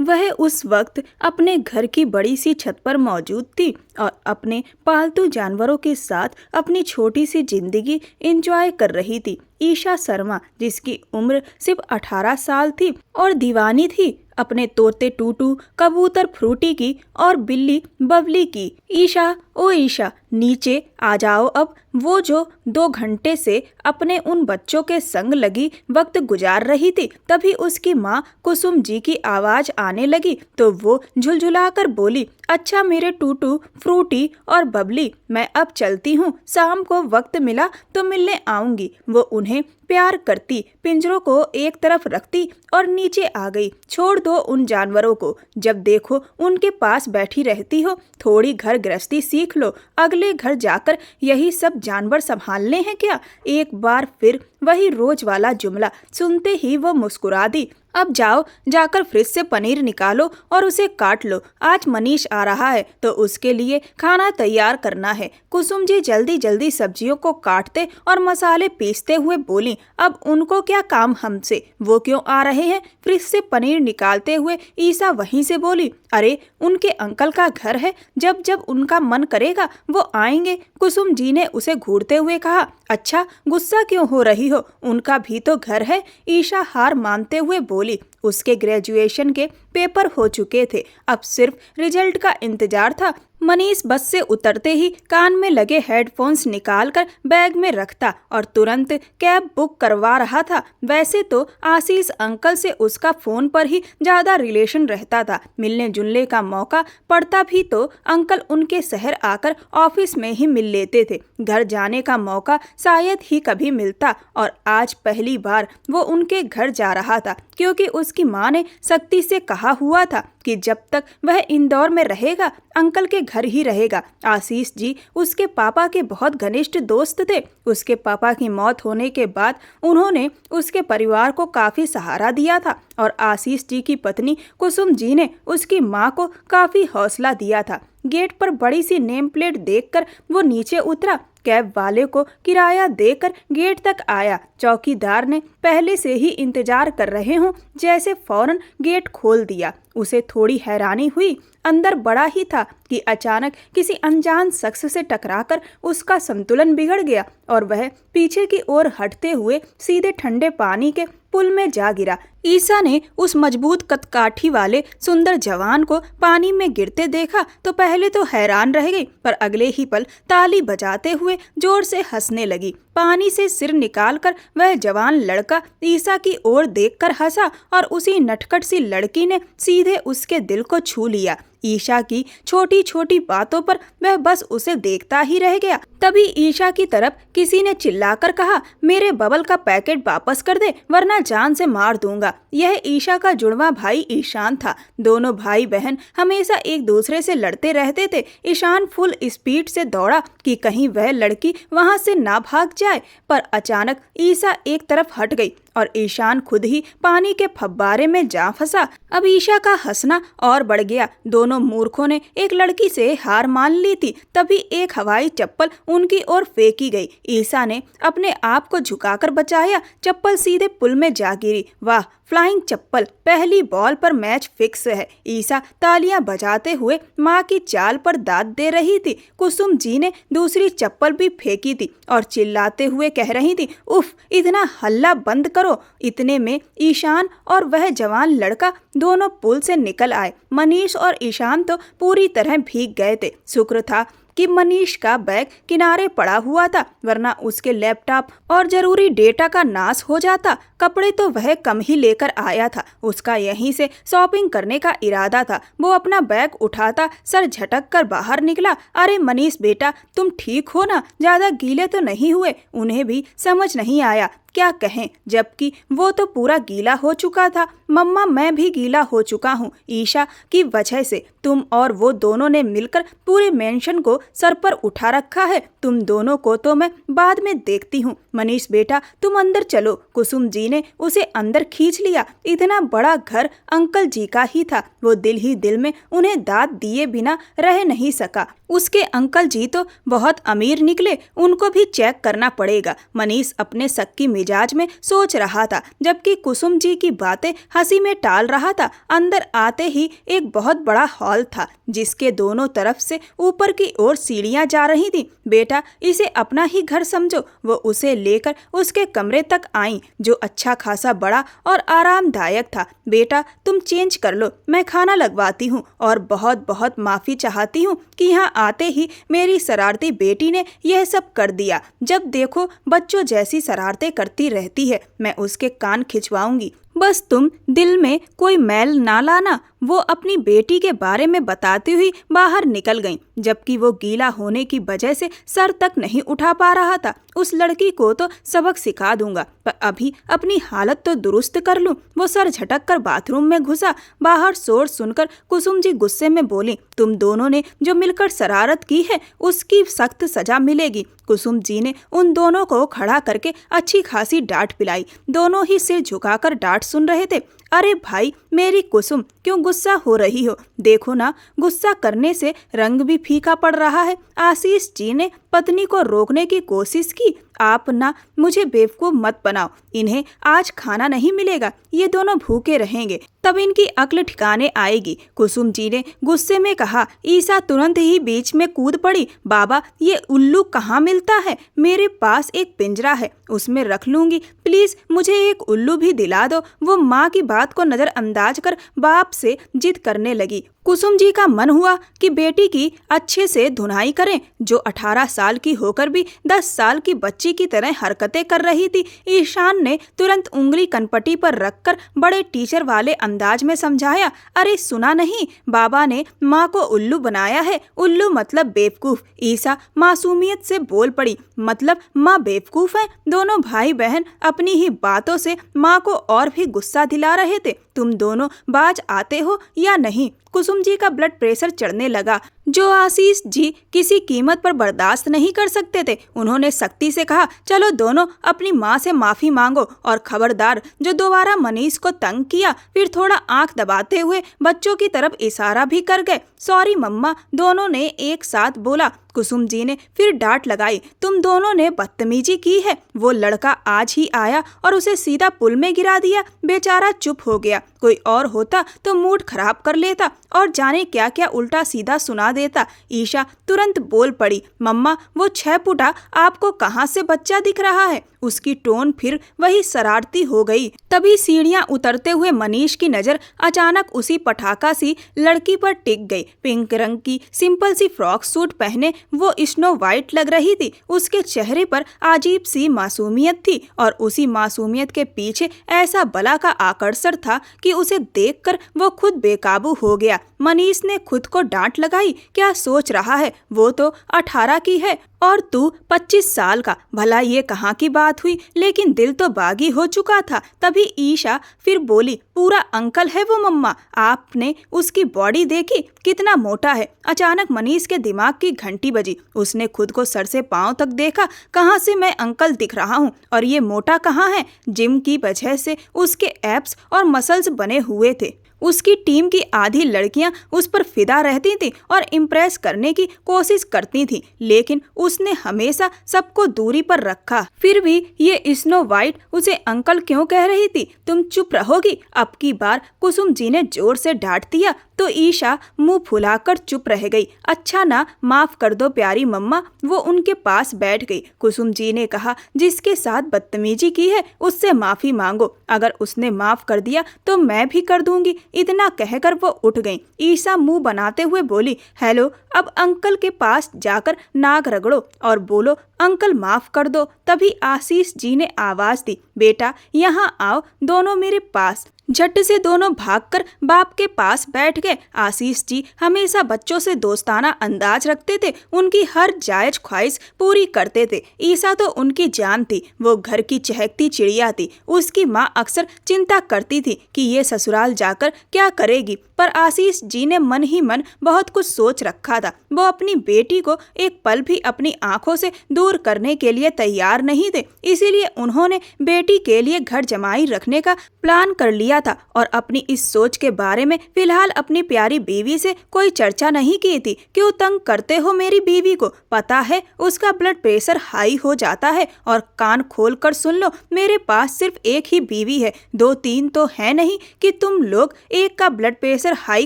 वह उस वक्त अपने घर की बड़ी सी छत पर मौजूद थी और अपने पालतू जानवरों के साथ अपनी छोटी सी जिंदगी एंजॉय कर रही थी। ईशा शर्मा, जिसकी उम्र सिर्फ 18 साल थी और दीवानी थी अपने तोते टूटू, कबूतर फ्रूटी की और बिल्ली बबली की। ईशा, ओ ईशा, नीचे आ जाओ अब। वो जो 2 घंटे से अपने उन बच्चों के संग लगी वक्त गुजार रही थी, तभी उसकी माँ कुसुम जी की आवाज आने लगी तो वो झुलझुलाकर बोली, अच्छा मेरे टूटू, फ्रूटी और बबली, मैं अब चलती हूँ, शाम को वक्त मिला तो मिलने आऊंगी। वो उन्हें प्यार करती पिंजरों को एक तरफ रखती और नीचे आ गई। छोड़ दो उन जानवरों को, जब देखो उनके पास बैठी रहती हो। थोड़ी घर गृहस्थी सीख लो, अगले घर जाकर यही सब जानवर संभालने हैं क्या? एक बार फिर वही रोज वाला जुमला सुनते ही वो मुस्कुरा दी। अब जाओ, जाकर फ्रिज से पनीर निकालो और उसे काट लो। आज मनीष आ रहा है तो उसके लिए खाना तैयार करना है। कुसुम जी जल्दी जल्दी सब्जियों को काटते और मसाले पीसते हुए बोली, अब उनको क्या काम हमसे, वो क्यों आ रहे हैं? फ्रिज से पनीर निकालते हुए ईशा वहीं से बोली, अरे उनके अंकल का घर है, जब जब उनका मन करेगा वो आएंगे। कुसुम जी ने उसे घूरते हुए कहा, अच्छा गुस्सा क्यों हो रही हो, उनका भी तो घर है। ईशा हार मानते हुए बोली, उसके ग्रेजुएशन के पेपर हो चुके थे, अब सिर्फ रिजल्ट का इंतजार था। मनीष बस से उतरते ही कान में लगे हेडफोन्स निकालकर बैग में रखता और तुरंत कैब बुक करवा रहा था। वैसे तो आशीष अंकल से उसका फोन पर ही ज्यादा रिलेशन रहता था, मिलने जुलने का मौका पड़ता भी तो अंकल उनके शहर आकर ऑफिस में ही मिल लेते थे। घर जाने का मौका शायद ही कभी मिलता और आज पहली बार वो उनके घर जा रहा था, क्योंकि उसकी माँ ने सख्ती से कहा हुआ था कि जब तक वह इंदौर में रहेगा अंकल के घर ही रहेगा। आशीष जी उसके पापा के बहुत घनिष्ठ दोस्त थे। उसके पापा की मौत होने के बाद उन्होंने उसके परिवार को काफी सहारा दिया था और आशीष जी की पत्नी कुसुम जी ने उसकी माँ को काफी हौसला दिया था। गेट पर बड़ी सी नेम प्लेट देखकर वो नीचे उतरा। कैब वाले को किराया देकर गेट तक आया। चौकीदार ने पहले से ही इंतजार कर रहे हों जैसे फौरन गेट खोल दिया। उसे थोड़ी हैरानी हुई, अंदर बड़ा ही था कि अचानक किसी अनजान शख्स से टकराकर उसका संतुलन बिगड़ गया और वह पीछे की ओर हटते हुए सीधे ठंडे पानी के पुल में जा गिरा। ईशा ने उस मजबूत कदकाठी वाले सुंदर जवान को पानी में गिरते देखा तो पहले तो हैरान रह गई, पर अगले ही पल ताली बजाते हुए जोर से हंसने लगी। पानी से सिर निकालकर वह जवान लड़का ईशा की ओर देखकर हंसा और उसी नटखट सी लड़की ने सीधे उसके दिल को छू लिया। ईशा की छोटी छोटी बातों पर वह बस उसे देखता ही रह गया। तभी ईशा की तरफ किसी ने चिल्लाकर कहा, मेरे बबल का पैकेट वापस कर दे वरना जान से मार दूंगा। यह ईशा का जुड़वा भाई ईशान था। दोनों भाई बहन हमेशा एक दूसरे से लड़ते रहते थे। ईशान फुल स्पीड से दौड़ा कि कहीं वह लड़की वहां से ना भाग जाए, पर अचानक ईशा एक तरफ हट गई और ईशान खुद ही पानी के फब्बारे में जा फंसा। अब ईशा का हंसना और बढ़ गया। दोनों मूर्खों ने एक लड़की से हार मान ली थी। तभी एक हवाई चप्पल उनकी ओर फेंकी गई। ईशा ने अपने आप को झुकाकर बचाया, चप्पल सीधे पुल में जा गिरी। वाह, फ्लाइंग चप्पल, पहली बॉल पर मैच फिक्स है। ईशा तालियां बजाते हुए माँ की चाल पर दाद दे रही थी। कुसुम जी ने दूसरी चप्पल भी फेंकी थी और चिल्लाते हुए कह रही थी, उफ, इतना हल्ला बंद करो। इतने में ईशान और वह जवान लड़का दोनों पुल से निकल आए। मनीष और ईशान तो पूरी तरह भीग गए थे। शुक्र था कि मनीष का बैग किनारे पड़ा हुआ था, वरना उसके लैपटॉप और जरूरी डेटा का नाश हो जाता। कपड़े तो वह कम ही लेकर आया था, उसका यहीं से शॉपिंग करने का इरादा था। वो अपना बैग उठाता सर झटक कर बाहर निकला। अरे मनीष बेटा, तुम ठीक हो ना? ज्यादा गीले तो नहीं हुए? उन्हें भी समझ नहीं आया क्या कहें, जबकि वो तो पूरा गीला हो चुका था। मम्मा, मैं भी गीला हो चुका हूँ ईशा की वजह से। तुम और वो दोनों ने मिलकर पूरे मेंशन को सर पर उठा रखा है। तुम दोनों को तो मैं बाद में देखती हूँ। मनीष बेटा, तुम अंदर चलो। कुसुम जी ने उसे अंदर खींच लिया। इतना बड़ा घर अंकल जी का ही था। वो दिल ही दिल में उन्हें दाद दिए बिना रह नहीं सका। उसके अंकल जी तो बहुत अमीर निकले, उनको भी चेक करना पड़ेगा। मनीष अपने सक्की मिजाज में सोच रहा था, जबकि कुसुम जी की बातें हंसी में टाल रहा था। अंदर आते ही एक बहुत बड़ा हॉल था, जिसके दोनों तरफ से ऊपर की ओर सीढ़ियां जा रही थी। बेटा, इसे अपना ही घर समझो। वो उसे लेकर उसके कमरे तक आई, जो अच्छा खासा बड़ा और आरामदायक था। बेटा, तुम चेंज कर लो, मैं खाना लगवाती हूँ, और बहुत बहुत माफ़ी चाहती हूँ कि यहाँ आते ही मेरी शरारती बेटी ने यह सब कर दिया। जब देखो बच्चों जैसी शरारतें करती रहती है, मैं उसके कान खिंचवाऊंगी। बस तुम दिल में कोई मैल ना लाना। वो अपनी बेटी के बारे में बताती हुई बाहर निकल गईं, जबकि वो गीला होने की वजह से सर तक नहीं उठा पा रहा था। उस लड़की को तो सबक सिखा दूंगा, पर अभी अपनी हालत तो दुरुस्त कर लूं। वो सर झटक कर बाथरूम में घुसा। बाहर शोर सुनकर कुसुम जी गुस्से में बोली, तुम दोनों ने जो मिलकर शरारत की है, उसकी सख्त सजा मिलेगी। कुसुम जी ने उन दोनों को खड़ा करके अच्छी खासी डांट पिलाई। दोनों ही सिर झुकाकर डांट सुन रहे थे। अरे भाई, मेरी कुसुम, क्यों गुस्सा हो रही हो? देखो ना, गुस्सा करने से रंग भी फीका पड़ रहा है। आशीष जी ने पत्नी को रोकने की कोशिश की। आप ना मुझे बेवकूफ मत बनाओ। इन्हें आज खाना नहीं मिलेगा, ये दोनों भूखे रहेंगे, तब इनकी अक्ल ठिकाने आएगी। कुसुम जी ने गुस्से में कहा। ईशा तुरंत ही बीच में कूद पड़ी। बाबा, ये उल्लू कहाँ मिलता है? मेरे पास एक पिंजरा है, उसमें रख लूंगी। प्लीज मुझे एक उल्लू भी दिला दो। वो माँ की बात को नजरअंदाज कर बाप से जिद करने लगी। कुसुम जी का मन हुआ कि बेटी की अच्छे से धुनाई करें, जो 18 साल की होकर भी 10 साल की बच्ची की तरह हरकतें कर रही थी। ईशान ने तुरंत उंगली कनपटी पर रखकर बड़े टीचर वाले अंदाज में समझाया, अरे सुना नहीं, बाबा ने माँ को उल्लू बनाया है। उल्लू मतलब बेवकूफ। ईशा मासूमियत से बोल पड़ी, मतलब माँ बेवकूफ है? दोनों भाई बहन अपनी ही बातों से माँ को और भी गुस्सा दिला रहे थे। तुम दोनों बाज आते हो या नहीं? कुसुम जी का ब्लड प्रेशर चढ़ने लगा, जो आशीष जी किसी कीमत पर बर्दाश्त नहीं कर सकते थे। उन्होंने सख्ती से कहा, चलो दोनों अपनी माँ से माफी मांगो, और खबरदार जो दोबारा मनीष को तंग किया। फिर थोड़ा आंख दबाते हुए बच्चों की तरफ इशारा भी कर गए। सॉरी मम्मा, दोनों ने एक साथ बोला। कुसुम जी ने फिर डांट लगाई, तुम दोनों ने बदतमीजी की है। वो लड़का आज ही आया और उसे सीधा पुल में गिरा दिया। बेचारा चुप हो गया। कोई और होता तो मूड खराब कर लेता और जाने क्या क्या उल्टा सीधा सुना देता। ईशा तुरंत बोल पड़ी, मम्मा, वो 6 फुटा आपको कहाँ से बच्चा दिख रहा है? उसकी टोन फिर वही शरारती हो गई। तभी सीढ़ियां उतरते हुए मनीष की नजर अचानक उसी पटाखा सी लड़की पर टिक गई। पिंक रंग की सिंपल सी फ्रॉक सूट पहने वो स्नो वाइट लग रही थी। उसके चेहरे पर अजीब सी मासूमियत थी, और उसी मासूमियत के पीछे ऐसा बला का आकर्षण था कि उसे देखकर वो खुद बेकाबू हो गया। मनीष ने खुद को डांट लगाई, क्या सोच रहा है? वो तो 18 की है और तू 25 साल का। भला ये कहाँ की बात हुई, लेकिन दिल तो बागी हो चुका था। तभी ईशा फिर बोली, पूरा अंकल है वो मम्मा। आपने उसकी बॉडी देखी, कितना मोटा है? अचानक मनीष के दिमाग की घंटी बजी। उसने खुद को सर से पांव तक देखा। कहाँ से मैं अंकल दिख रहा हूँ, और ये मोटा कहाँ है? जिम की वजह से उसके एब्स और मसल्स बने हुए थे। उसकी टीम की आधी लड़कियां उस पर फिदा रहती थीं और इम्प्रेस करने की कोशिश करती थीं, लेकिन उसने हमेशा सबको दूरी पर रखा। फिर भी ये स्नो वाइट उसे अंकल क्यों कह रही थी? तुम चुप रहोगी? अब की बार कुसुम जी ने जोर से डांट दिया तो ईशा मुंह फुलाकर चुप रह गई। अच्छा ना, माफ कर दो प्यारी मम्मा। वो उनके पास बैठ गई। कुसुम जी ने कहा, जिसके साथ बदतमीजी की है उससे माफी मांगो। अगर उसने माफ कर दिया तो मैं भी कर दूंगी। इतना कहकर वो उठ गई। ईशा मुंह बनाते हुए बोली, हेलो, अब अंकल के पास जाकर नाक रगड़ो और बोलो, अंकल माफ कर दो। तभी आशीष जी ने आवाज दी, बेटा यहाँ आओ, दोनों मेरे पास। झट से दोनों भागकर बाप के पास बैठ गए। आशीष जी हमेशा बच्चों से दोस्ताना अंदाज रखते थे, उनकी हर जायज ख्वाहिश पूरी करते थे। ईशा तो उनकी जान थी, वो घर की चहकती चिड़िया थी। उसकी माँ अक्सर चिंता करती थी कि ये ससुराल जाकर क्या करेगी, पर आशीष जी ने मन ही मन बहुत कुछ सोच रखा था। वो अपनी बेटी को एक पल भी अपनी आंखों से दूर करने के लिए तैयार नहीं थे, इसीलिए उन्होंने बेटी के लिए घर जमाई रखने का प्लान कर लिया था और अपनी इस सोच के बारे में फिलहाल अपनी प्यारी बीवी से कोई चर्चा नहीं की थी। क्यों तंग करते हो मेरी बीवी को? पता है उसका ब्लड प्रेशर हाई हो जाता है। और कान खोल कर सुन लो, मेरे पास सिर्फ एक ही बीवी है, 2-3 तो है नहीं कि तुम लोग एक का ब्लड प्रेशर हाई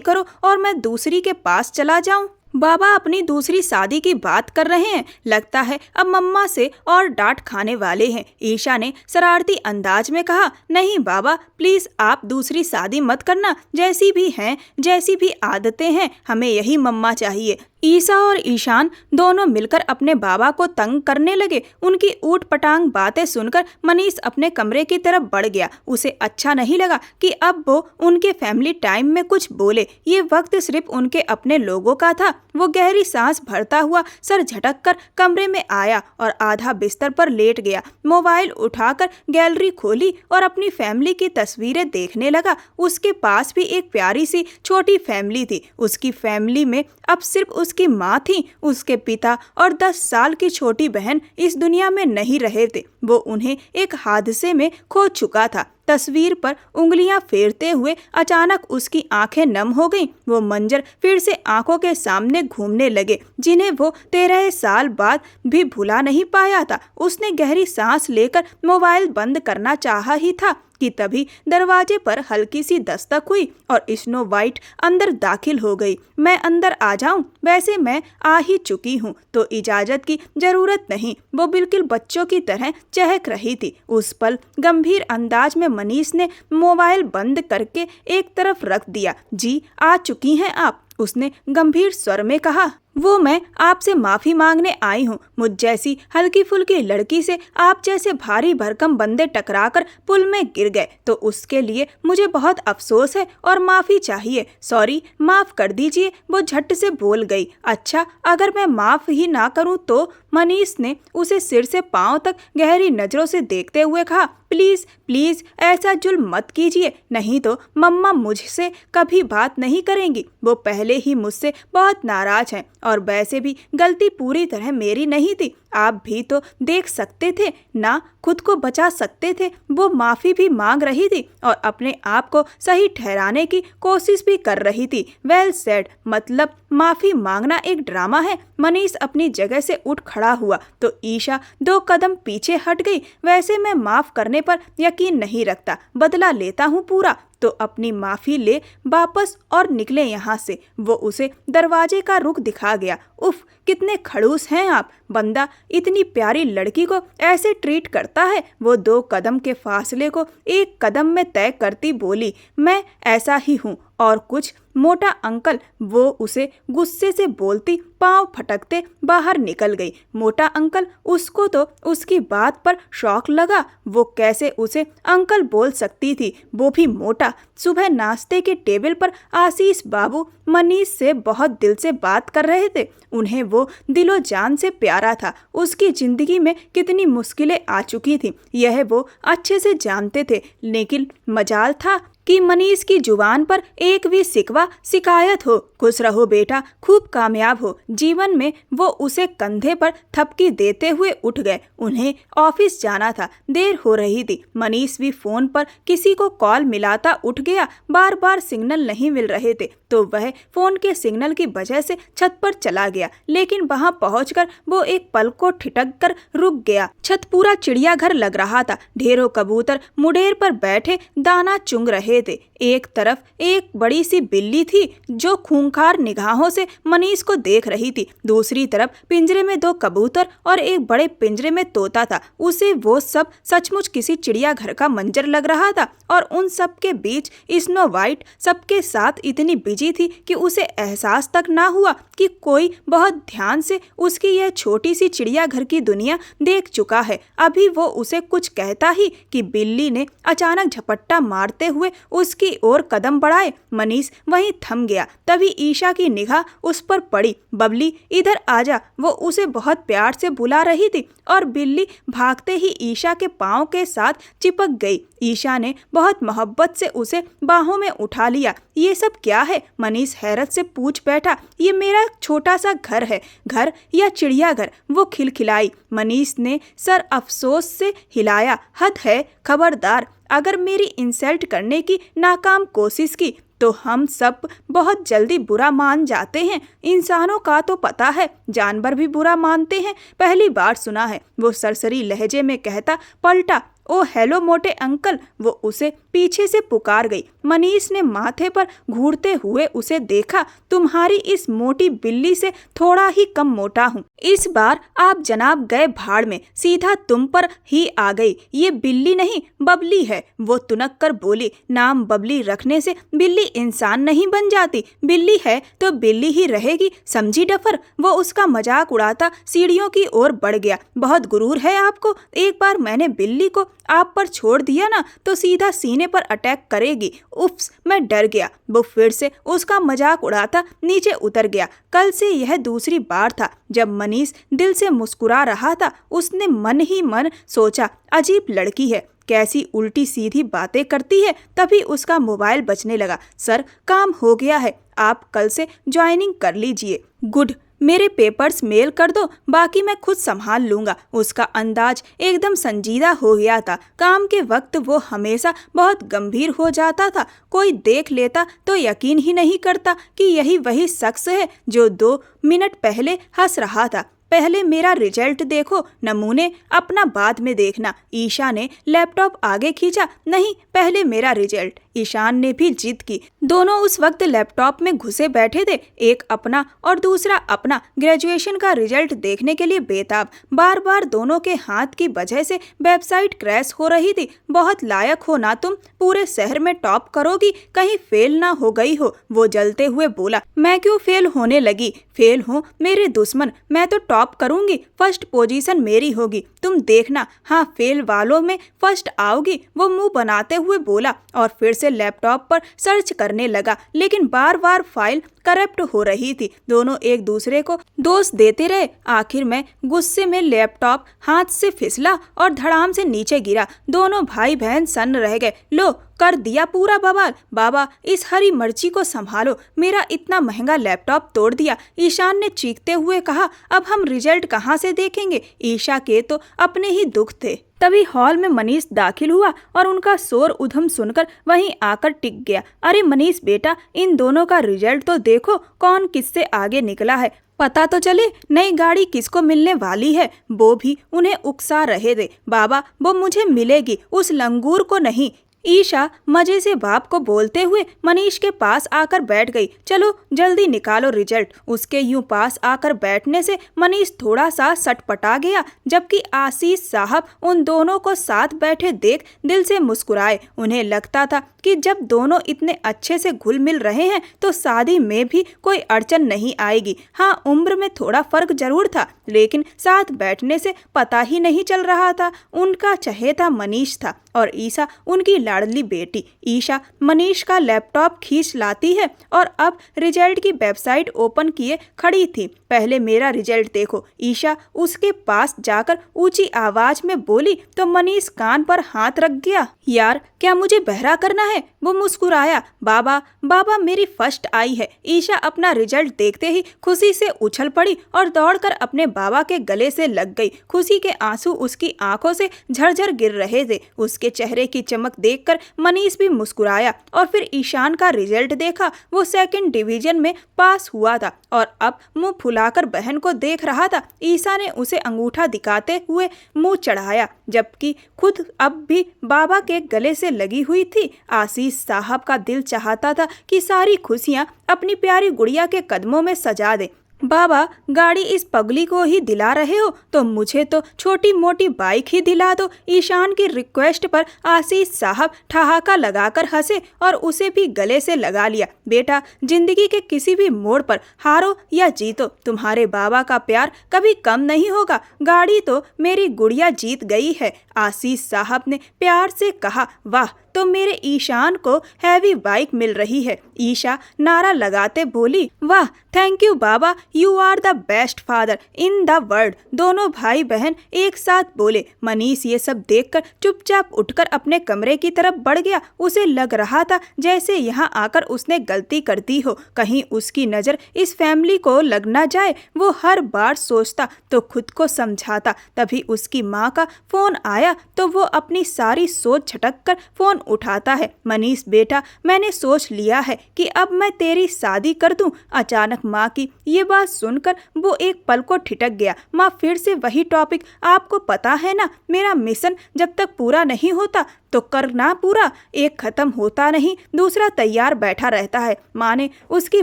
करो और मैं दूसरी के पास चला जाऊं। बाबा अपनी दूसरी शादी की बात कर रहे हैं। लगता है अब मम्मा से और डांट खाने वाले हैं। ईशा ने शरारती अंदाज में कहा, नहीं बाबा प्लीज आप दूसरी शादी मत करना। जैसी भी हैं, जैसी भी आदतें हैं, हमें यही मम्मा चाहिए। ईशा और ईशान दोनों मिलकर अपने बाबा को तंग करने लगे। उनकी ऊट पटांग बातें सुनकर मनीष अपने कमरे की तरफ बढ़ गया। उसे अच्छा नहीं लगा कि अब वो उनके फैमिली टाइम में कुछ बोले। ये वक्त सिर्फ उनके अपने लोगों का था। वो गहरी सांस भरता हुआ सर झटक कर कमरे में आया और आधा बिस्तर पर लेट गया। मोबाइल उठाकर गैलरी खोली और अपनी फैमिली की तस्वीरें देखने लगा। उसके पास भी एक प्यारी सी छोटी फैमिली थी। उसकी फैमिली में अब सिर्फ उसकी माँ थी, उसके पिता और 10 साल की छोटी बहन इस दुनिया में नहीं रहे थे। वो उन्हें एक हादसे में खो चुका था। तस्वीर पर उंगलियां फेरते हुए अचानक उसकी आंखें नम हो गईं। वो मंजर फिर से आंखों के सामने घूमने लगे, जिन्हें वो 13 साल बाद भी भुला नहीं पाया था। उसने गहरी सांस लेकर मोबाइल बंद करना चाहा ही था कि तभी दरवाजे पर हल्की सी दस्तक हुई और स्नो वाइट अंदर दाखिल हो गई। मैं अंदर आ जाऊं? वैसे मैं आ ही चुकी हूं, तो इजाजत की जरूरत नहीं। वो बिल्कुल बच्चों की तरह चहक रही थी। उस पल गंभीर अंदाज में मनीष ने मोबाइल बंद करके एक तरफ रख दिया। जी आ चुकी हैं आप? उसने गंभीर स्वर में कहा। वो मैं आपसे माफी मांगने आई हूँ। मुझ जैसी हल्की फुल्की लड़की से आप जैसे भारी भरकम बंदे टकराकर पुल में गिर गए तो उसके लिए मुझे बहुत अफसोस है और माफी चाहिए। सॉरी, माफ कर दीजिए, वो झट से बोल गई। अच्छा, अगर मैं माफ ही ना करूँ तो? मनीष ने उसे सिर से पांव तक गहरी नजरों से देखते हुए कहा। प्लीज प्लीज ऐसा जुल्म मत कीजिए, नहीं तो मम्मा मुझसे कभी बात नहीं करेंगी। वो पहले ही मुझसे बहुत नाराज हैं और वैसे भी गलती पूरी तरह मेरी नहीं थी। आप भी तो देख सकते थे ना, खुद को बचा सकते थे। वो माफी भी मांग रही थी और अपने आप को सही ठहराने की कोशिश भी कर रही थी। वेल सेड, मतलब माफी मांगना एक ड्रामा है। मनीष अपनी जगह से उठ खड़ा हुआ तो ईशा 2 कदम पीछे हट गई। वैसे मैं माफ करने पर यकीन नहीं रखता, बदला लेता हूँ पूरा। तो अपनी माफी ले वापस और निकले यहाँ से। वो उसे दरवाजे का रुख दिखा गया। उफ, कितने खड़ूस हैं आप। बंदा इतनी प्यारी लड़की को ऐसे ट्रीट करता है। वो 2 कदम के फासले को 1 कदम में तय करती बोली, मैं ऐसा ही हूँ और कुछ। मोटा अंकल, वो उसे गुस्से से बोलती पांव फटकते बाहर निकल गई। मोटा अंकल, उसको तो उसकी बात पर शौक लगा। वो कैसे उसे अंकल बोल सकती थी, वो भी मोटा। सुबह नाश्ते के टेबल पर आशीष बाबू मनीष से बहुत दिल से बात कर रहे थे। उन्हें वो दिलो जान से प्यारा था। उसकी जिंदगी में कितनी मुश्किलें आ चुकी थी यह वो अच्छे से जानते थे, लेकिन मजाल था कि मनीष की जुबान पर एक भी शिकवा शिकायत हो। खुश रहो बेटा, खूब कामयाब हो जीवन में। वो उसे कंधे पर थपकी देते हुए उठ गए। उन्हें ऑफिस जाना था, देर हो रही थी। मनीष भी फोन पर किसी को कॉल मिलाता उठ गया। बार बार सिग्नल नहीं मिल रहे थे तो वह फोन के सिग्नल की वजह से छत पर चला गया, लेकिन वहां पहुंचकर वो एक पल को ठिठक कर रुक गया। छत पूरा चिड़ियाघर लग रहा था। ढेरों कबूतर मुडेर पर बैठे दाना चुंग रहे थे। एक तरफ एक बड़ी सी बिल्ली थी जो खूंखार निगाहों से मनीष को देख रही थी। दूसरी तरफ पिंजरे में 2 कबूतर और एक बड़े पिंजरे में तोता था। उसे वो सब सचमुच किसी चिड़ियाघर का मंजर लग रहा था और उन सब के बीच स्नो वाइट सबके साथ इतनी बिजी थी कि उसे एहसास तक ना हुआ कि कोई बहुत ध्यान से उसकी यह छोटी सी चिड़ियाघर की दुनिया देख चुका है। अभी वो उसे कुछ कहता ही कि बिल्ली ने अचानक झपट्टा मारते हुए उसकी ओर कदम बढ़ाए। मनीष वहीं थम गया। तभी ईशा की निगाह उस पर पड़ी। बबली, इधर आजा। वो उसे बहुत प्यार से बुला रही थी और बिल्ली भागते ही ईशा के पांव के साथ चिपक गई। ईशा ने बहुत मोहब्बत से उसे बाहों में उठा लिया। ये सब क्या है? मनीष हैरत से पूछ बैठा। ये मेरा छोटा सा घर है। घर या चिड़ियाघर? वो खिलखिलाई। मनीष ने सर अफसोस से हिलाया। हद है, खबरदार, अगर मेरी इंसल्ट करने की नाकाम कोशिश की तो हम सब बहुत जल्दी बुरा मान जाते हैं। इंसानों का तो पता है, जानवर भी बुरा मानते हैं। पहली बार सुना है, वो सरसरी लहजे में कहता पलटा। ओ हेलो मोटे अंकल, वो उसे पीछे से पुकार गई। मनीष ने माथे पर घूरते हुए उसे देखा। तुम्हारी इस मोटी बिल्ली से थोड़ा ही कम मोटा हूँ। इस बार आप जनाब गए भाड़ में, सीधा तुम पर ही आ गई। ये बिल्ली नहीं बबली है, वो तुनक कर बोली। नाम बबली रखने से बिल्ली इंसान नहीं बन जाती। बिल्ली है तो बिल्ली ही रहेगी, समझी डफर। वो उसका मजाक उड़ाता सीढ़ियों की ओर बढ़ गया। बहुत गुरूर है आपको। एक बार मैंने बिल्ली को आप पर छोड़ दिया ना तो सीधा सीने पर अटैक करेगी। उफ्स, मैं डर गया। वो फिर से उसका मजाक उड़ाता नीचे उतर गया। कल से यह दूसरी बार था जब मनीष दिल से मुस्कुरा रहा था। उसने मन ही मन सोचा, अजीब लड़की है, कैसी उल्टी सीधी बातें करती है। तभी उसका मोबाइल बजने लगा। सर, काम हो गया है, आप कल से ज्वाइनिंग कर लीजिए। गुड, मेरे पेपर्स मेल कर दो, बाकी मैं खुद संभाल लूंगा। उसका अंदाज एकदम संजीदा हो गया था। काम के वक्त वो हमेशा बहुत गंभीर हो जाता था। कोई देख लेता तो यकीन ही नहीं करता कि यही वही शख्स है जो 2 मिनट पहले हंस रहा था। पहले मेरा रिजल्ट देखो, नमूने अपना बाद में देखना। ईशा ने लैपटॉप आगे खींचा। नहीं, पहले मेरा रिजल्ट। ईशान ने भी जिद की। दोनों उस वक्त लैपटॉप में घुसे बैठे थे, एक अपना और दूसरा अपना ग्रेजुएशन का रिजल्ट देखने के लिए बेताब। बार बार दोनों के हाथ की वजह से वेबसाइट क्रैश हो रही थी। बहुत लायक हो ना तुम, पूरे शहर में टॉप करोगी, कहीं फेल ना हो गई हो। वो जलते हुए बोला। मैं क्यों फेल होने लगी? फेल हो मेरे दुश्मन, मैं तो टॉप करूंगी, फर्स्ट पोजीशन मेरी होगी, तुम देखना। हाँ, फेल वालों में फर्स्ट आओगी, वो मुंह बनाते हुए बोला और फिर से लैपटॉप पर सर्च करने लगा। लेकिन बार बार फाइल करप्ट हो रही थी। दोनों एक दूसरे को दोष देते रहे। आखिर में गुस्से में लैपटॉप हाथ से फिसला और धड़ाम से नीचे गिरा। दोनों भाई बहन सन्न रह गए। लो, कर दिया पूरा बवाल। बाबा, इस हरी मिर्ची को संभालो, मेरा इतना महंगा लैपटॉप तोड़ दिया। ईशान ने चीखते हुए कहा। अब हम रिजल्ट कहाँ से देखेंगे? ईशा के तो अपने ही दुख थे। तभी हॉल में मनीष दाखिल हुआ और उनका शोर उधम सुनकर वहीं आकर टिक गया। अरे मनीष बेटा, इन दोनों का रिजल्ट तो देखो, कौन किससे आगे निकला है। पता तो चले नई गाड़ी किसको मिलने वाली है। वो भी उन्हें उकसा रहे थे। बाबा, वो मुझे मिलेगी, उस लंगूर को नहीं। ईशा मजे से बाप को बोलते हुए मनीष के पास आकर बैठ गई। चलो जल्दी निकालो रिजल्ट। उसके यूं पास आकर बैठने से मनीष थोड़ा सा सटपटा गया, जबकि आशीष साहब उन दोनों को साथ बैठे देख दिल से मुस्कुराए। उन्हें लगता था कि जब दोनों इतने अच्छे से घुल मिल रहे हैं तो शादी में भी कोई अड़चन नहीं आएगी। हाँ, उम्र में थोड़ा फर्क जरूर था, लेकिन साथ बैठने से पता ही नहीं चल रहा था। उनका चहेता मनीष था और ईशा उनकी लाडली बेटी। ईशा मनीष का लैपटॉप खींच लाती है और अब रिजल्ट की वेबसाइट ओपन किए खड़ी थी। पहले मेरा रिजल्ट देखो। ईशा उसके पास जाकर ऊंची आवाज में बोली तो मनीष कान पर हाथ रख गया। यार, क्या मुझे बहरा करना है? वो मुस्कुराया। बाबा, बाबा मेरी फर्स्ट आई है। ईशा अपना रिजल्ट देखते ही खुशी से उछल पड़ी और दौड़कर अपने बाबा के गले से लग गई। खुशी के आंसू उसकी आंखों से झरझर गिर रहे थे। उसके चेहरे की चमक देखकर मनीष भी मुस्कुराया और फिर ईशान का रिजल्ट देखा। वो 2nd डिवीजन में पास हुआ था और अब मुंह फुलाकर बहन को देख रहा था। ईशा ने उसे अंगूठा दिखाते हुए मुंह चढ़ाया, जबकि खुद अब भी बाबा के गले से लगी हुई थी। आशीष साहब का दिल चाहता था कि सारी खुशियां अपनी प्यारी गुड़िया के कदमों में सजा दे। बाबा, गाड़ी इस पगली को ही दिला रहे हो तो मुझे तो छोटी मोटी बाइक ही दिला दो। ईशान की रिक्वेस्ट पर आशीष साहब ठहाका लगाकर हंसे और उसे भी गले से लगा लिया। बेटा, जिंदगी के किसी भी मोड़ पर हारो या जीतो, तुम्हारे बाबा का प्यार कभी कम नहीं होगा। गाड़ी तो मेरी गुड़िया जीत गई है। आशीष साहब ने प्यार से कहा। वाह, तो मेरे ईशान को हैवी बाइक मिल रही है। ईशा नारा लगाते बोली, वाह थैंक यू बाबा, you are the best father in the world. दोनों भाई बहन एक साथ बोले। मनीष ये सब देखकर चुपचाप उठकर अपने कमरे की तरफ बढ़ गया। उसे लग रहा था जैसे यहाँ आकर उसने गलती कर दी हो, कहीं उसकी नज़र इस फैमिली को लग ना जाए। वो हर बार सोचता तो खुद को समझाता। तभी उसकी माँ का फ़ोन आया तो वो अपनी सारी सोच झटक कर फ़ोन उठाता है। मनीष बेटा, मैंने सोच लिया है कि अब मैं तेरी शादी कर दूं। अचानक माँ की ये बात सुनकर वो एक पल को ठिठक गया। माँ फिर से वही टॉपिक, आपको पता है ना मेरा मिशन जब तक पूरा नहीं होता तो करना पूरा, एक खत्म होता नहीं दूसरा तैयार बैठा रहता है। माँ ने उसकी